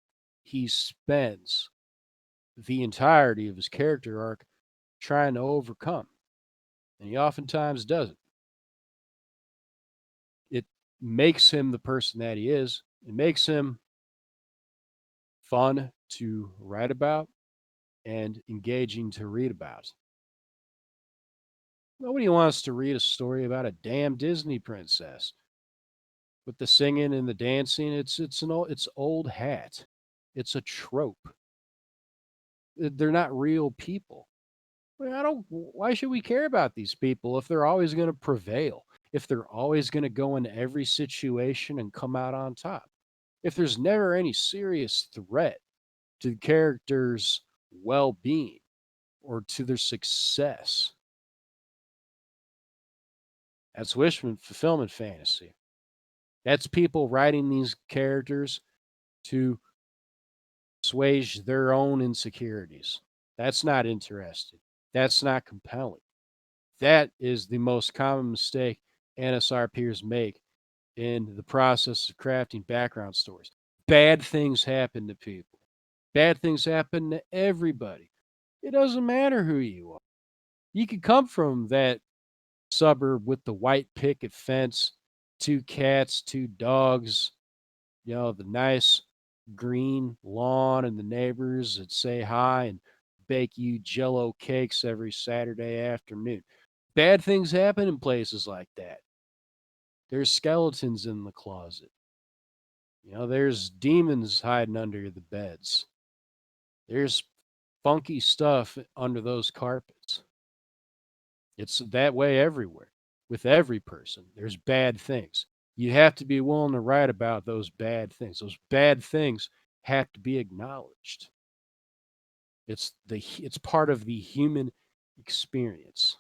S1: he spends the entirety of his character arc trying to overcome. And he oftentimes doesn't. It makes him the person that he is. It makes him fun to write about and engaging to read about. Nobody wants to read a story about a damn Disney princess with the singing and the dancing. It's old hat. It's a trope. They're not real people. I don't. Why should we care about these people if they're always going to prevail? If they're always going to go into every situation and come out on top? If there's never any serious threat to the character's well-being or to their success, that's wish fulfillment fantasy. That's people writing these characters to assuage their own insecurities. That's not interesting. That's not compelling. That is the most common mistake NSRPers make in the process of crafting background stories. Bad things happen to people. Bad things happen to everybody. It doesn't matter who you are. You could come from that suburb with the white picket fence, two cats, two dogs, the nice green lawn and the neighbors that say hi and bake you jello cakes every Saturday afternoon. Bad things happen in places like that. There's skeletons in the closet. There's demons hiding under the beds. There's funky stuff under those carpets. It's that way everywhere. With every person, there's bad things. You have to be willing to write about those bad things. Those bad things have to be acknowledged. It's part of the human experience.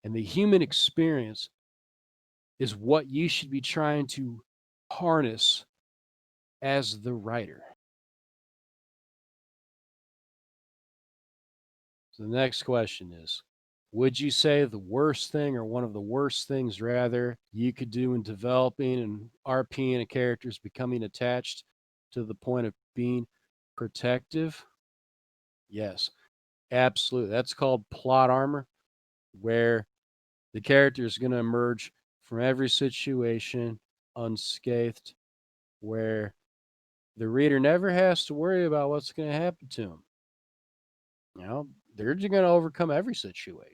S1: And the human experience is what you should be trying to harness as the writer. So the next question is, would you say the worst thing, or one of the worst things rather, you could do in developing and RPing a character is becoming attached to the point of being protective? Yes, absolutely. That's called plot armor, where the character is going to emerge from every situation unscathed, where the reader never has to worry about what's going to happen to him. They're just going to overcome every situation.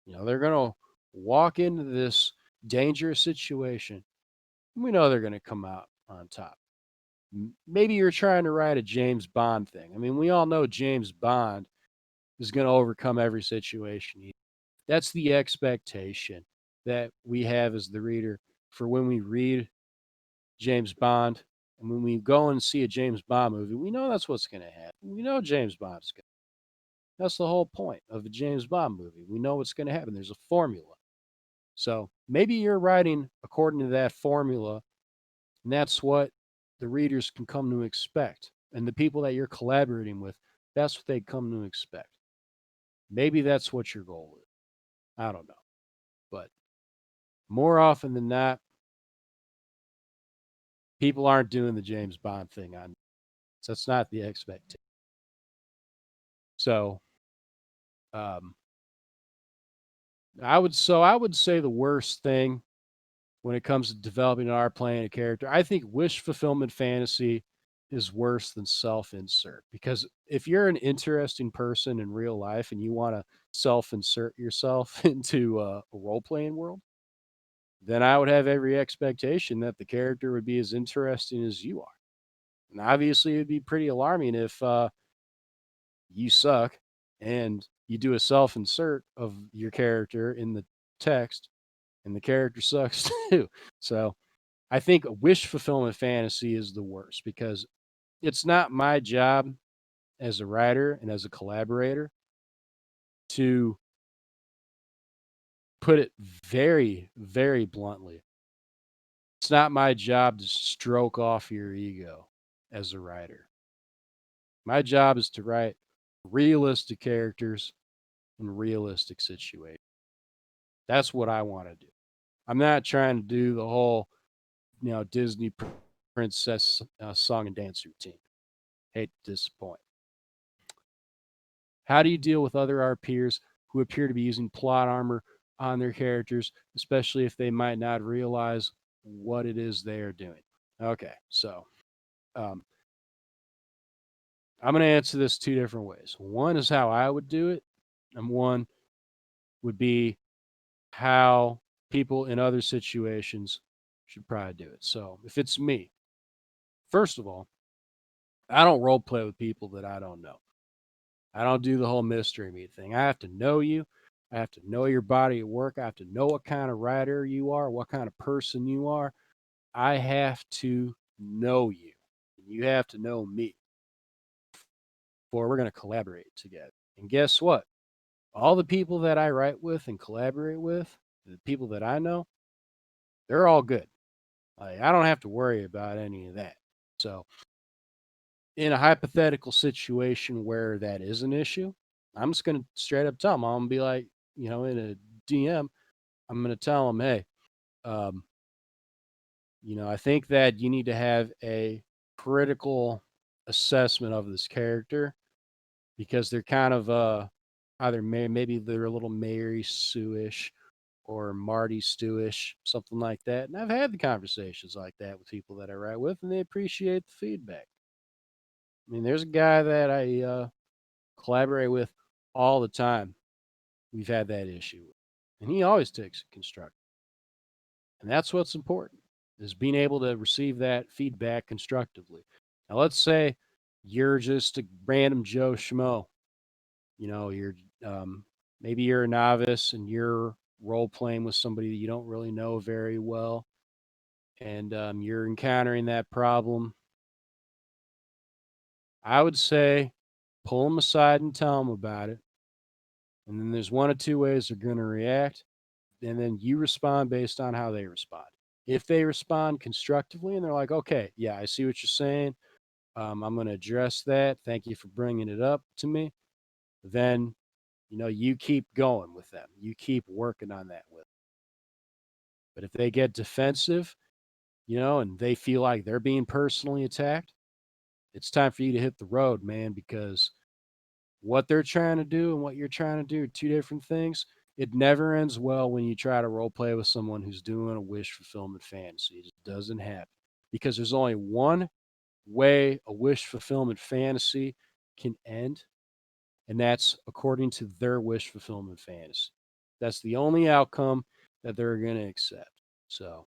S1: They're going to walk into this dangerous situation. We know they're going to come out on top. Maybe you're trying to write a James Bond thing. I mean, we all know James Bond is going to overcome every situation. That's the expectation that we have as the reader for when we read James Bond. And when we go and see a James Bond movie, we know that's what's going to happen. We know James Bond's going to. That's the whole point of a James Bond movie. We know what's going to happen. There's a formula. So maybe you're writing according to that formula, and that's what the readers can come to expect. And the people that you're collaborating with, that's what they come to expect. Maybe that's what your goal is. I don't know. But more often than not, people aren't doing the James Bond thing on. So that's not the expectation. So um, I would say the worst thing when it comes to developing an art playing a character, I think wish fulfillment fantasy is worse than self-insert, because if you're an interesting person in real life and you want to self-insert yourself into a role-playing world, then I would have every expectation that the character would be as interesting as you are. And obviously, it'd be pretty alarming if you suck and you do a self insert of your character in the text and the character sucks too. So I think a wish fulfillment fantasy is the worst because it's not my job as a writer and as a collaborator to put it very, very bluntly. It's not my job to stroke off your ego as a writer. My job is to write realistic characters in realistic situations. That's what I want to do. I'm not trying to do the whole, Disney princess song and dance routine. Hate to disappoint. How do you deal with other RPers who appear to be using plot armor on their characters, especially if they might not realize what it is they are doing? Okay, so um, I'm going to answer this two different ways. One is how I would do it, and one would be how people in other situations should probably do it. So if it's me, first of all, I don't role play with people that I don't know. I don't do the whole mystery meat thing. I have to know you. I have to know your body of work. I have to know what kind of writer you are, what kind of person you are. I have to know you. You have to know me, or we're going to collaborate together. And guess what? All the people that I write with and collaborate with, the people that I know, they're all good. Like, I don't have to worry about any of that. So, in a hypothetical situation where that is an issue, I'm just going to straight up tell them. I'm going to be like, in a DM, I'm going to tell them, hey, um, I think that you need to have a critical assessment of this character because they're kind of either maybe they're a little Mary Sue-ish or Marty Stewish, something like that. And I've had the conversations like that with people that I write with, and they appreciate the feedback. I mean, there's a guy that I collaborate with all the time. We've had that issue, and he always takes it constructive. And that's what's important, is being able to receive that feedback constructively. Now, let's say you're just a random Joe Schmo. You're maybe you're a novice and you're role playing with somebody that you don't really know very well, and you're encountering that problem. I would say pull them aside and tell them about it. And then there's one of two ways they're going to react. And then you respond based on how they respond. If they respond constructively and they're like, okay, yeah, I see what you're saying. I'm going to address that. Thank you for bringing it up to me. Then, you keep going with them. You keep working on that with them. But if they get defensive, and they feel like they're being personally attacked, it's time for you to hit the road, man, because what they're trying to do and what you're trying to do are two different things. It never ends well when you try to role play with someone who's doing a wish fulfillment fantasy. It just doesn't happen because there's only one way a wish fulfillment fantasy can end, and that's according to their wish fulfillment fantasy. That's the only outcome that they're going to accept. So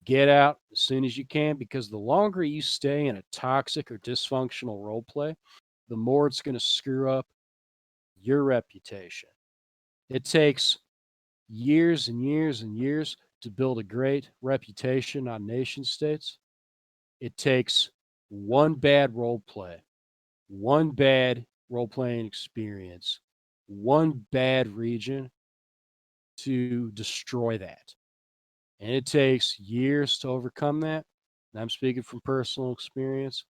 S1: get out as soon as you can, because the longer you stay in a toxic or dysfunctional role play, the more it's going to screw up your reputation. It takes years and years and years to build a great reputation on nation states. It takes one bad role play, one bad role playing experience, one bad region to destroy that. And it takes years to overcome that. And I'm speaking from personal experience.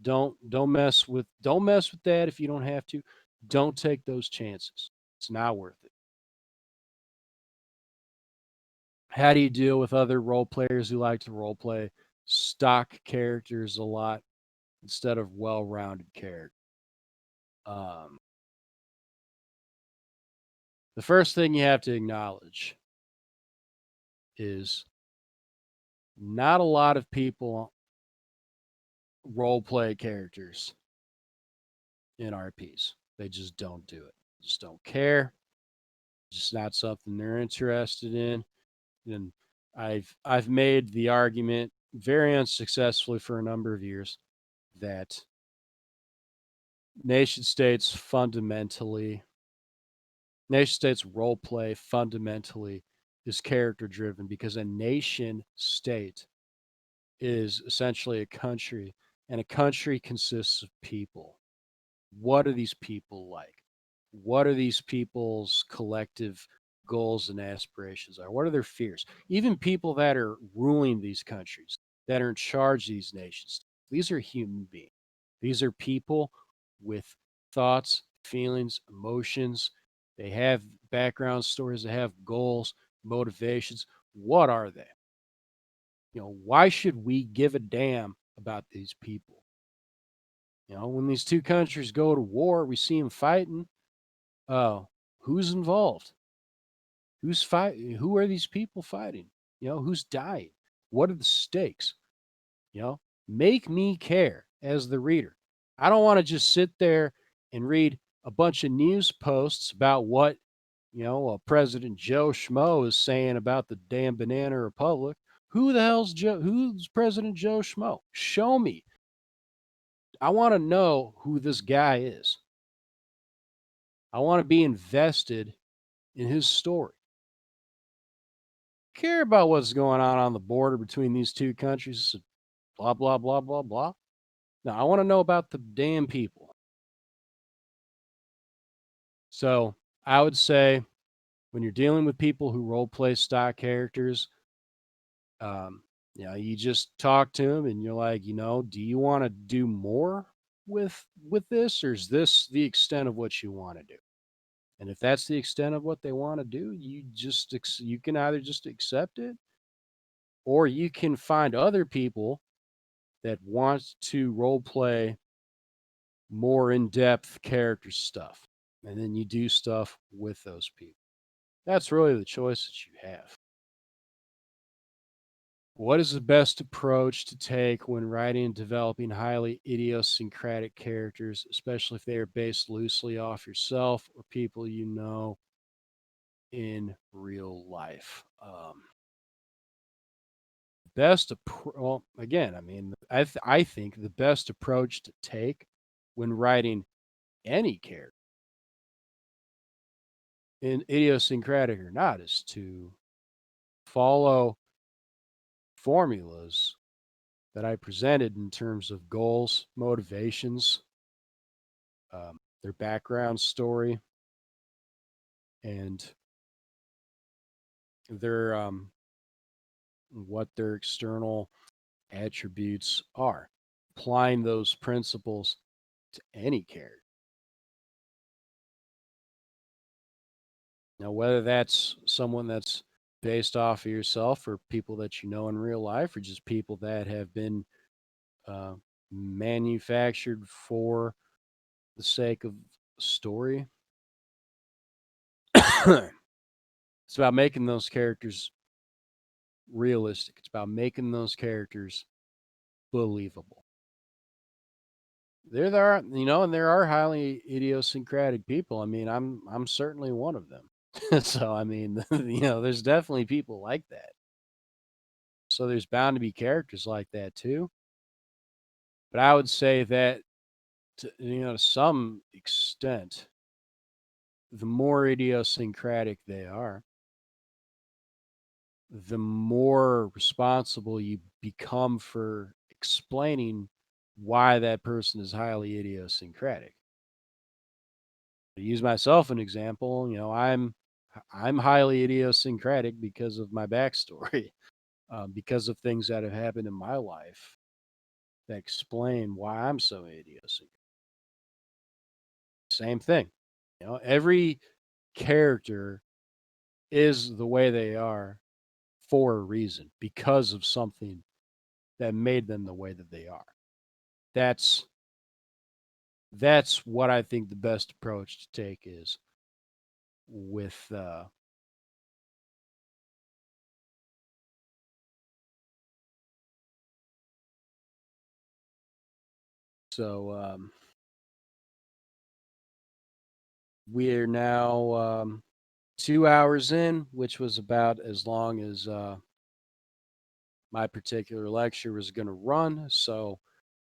S1: Don't mess with that if you don't have to. Don't take those chances. It's not worth it. How do you deal with other role players who like to role play stock characters a lot instead of well-rounded characters? Um, the first thing you have to acknowledge is not a lot of people role play characters in RPs. They just don't do it. Just don't care. Just not something they're interested in. And I've made the argument very unsuccessfully for a number of years that nation states role play fundamentally is character driven, because a nation state is essentially a country, and a country consists of people. What are these people like? What are these people's collective goals and aspirations are? What are their fears? Even people that are ruling these countries, that are in charge of these nations, these are human beings. These are people with thoughts, feelings, emotions. They have background stories, they have goals, motivations. What are they? Why should we give a damn about these people? When these two countries go to war, we see them fighting. Oh, who's involved? Who's fighting? Who are these people fighting? Who's dying? What are the stakes? You know, make me care as the reader. I don't want to just sit there and read a bunch of news posts about what, President Joe Schmo is saying about the damn Banana Republic. Who's President Joe Schmo? Show me. I want to know who this guy is. I want to be invested in his story. Care about what's going on the border between these two countries, blah, blah, blah, blah, blah. No, I want to know about the damn people. So I would say when you're dealing with people who role play stock characters, you just talk to them and you're like, do you want to do more with this, or is this the extent of what you want to do? And if that's the extent of what they want to do, you can either just accept it, or you can find other people that want to role play more in-depth character stuff, and then you do stuff with those people. That's really the choice that you have. What is the best approach to take when writing and developing highly idiosyncratic characters, especially if they are based loosely off yourself or people you know in real life? Well, again, I mean, I think the best approach to take when writing any character, in idiosyncratic or not, is to follow formulas that I presented in terms of goals, motivations, their background story, and their what their external attributes are. Applying those principles to any character. Now, whether that's someone that's based off of yourself, or people that you know in real life, or just people that have been uh, manufactured for the sake of story, it's about making those characters realistic. It's about making those characters believable. And there are highly idiosyncratic people. I mean, I'm certainly one of them. So I mean, there's definitely people like that. So there's bound to be characters like that too. But I would say that to some extent, the more idiosyncratic they are, the more responsible you become for explaining why that person is highly idiosyncratic. To use myself an example, I'm highly idiosyncratic because of my backstory, because of things that have happened in my life that explain why I'm so idiosyncratic. Same thing. Every character is the way they are for a reason, because of something that made them the way that they are. That's what I think the best approach to take is with so we are now 2 hours in, which was about as long as my particular lecture was going to run. So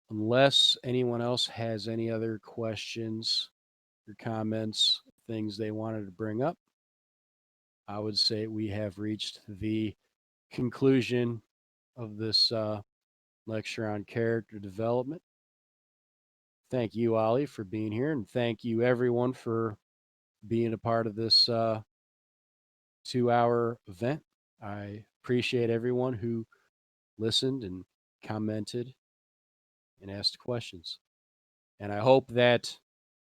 S1: unless anyone else has any other questions or comments, things they wanted to bring up, I would say we have reached the conclusion of this lecture on character development. Thank you, Ollie, for being here, and thank you, everyone, for being a part of this 2-hour event. I appreciate everyone who listened and commented and asked questions. And I hope that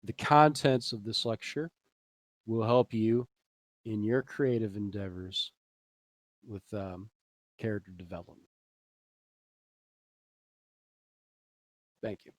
S1: the contents of this lecture will help you in your creative endeavors with character development. Thank you.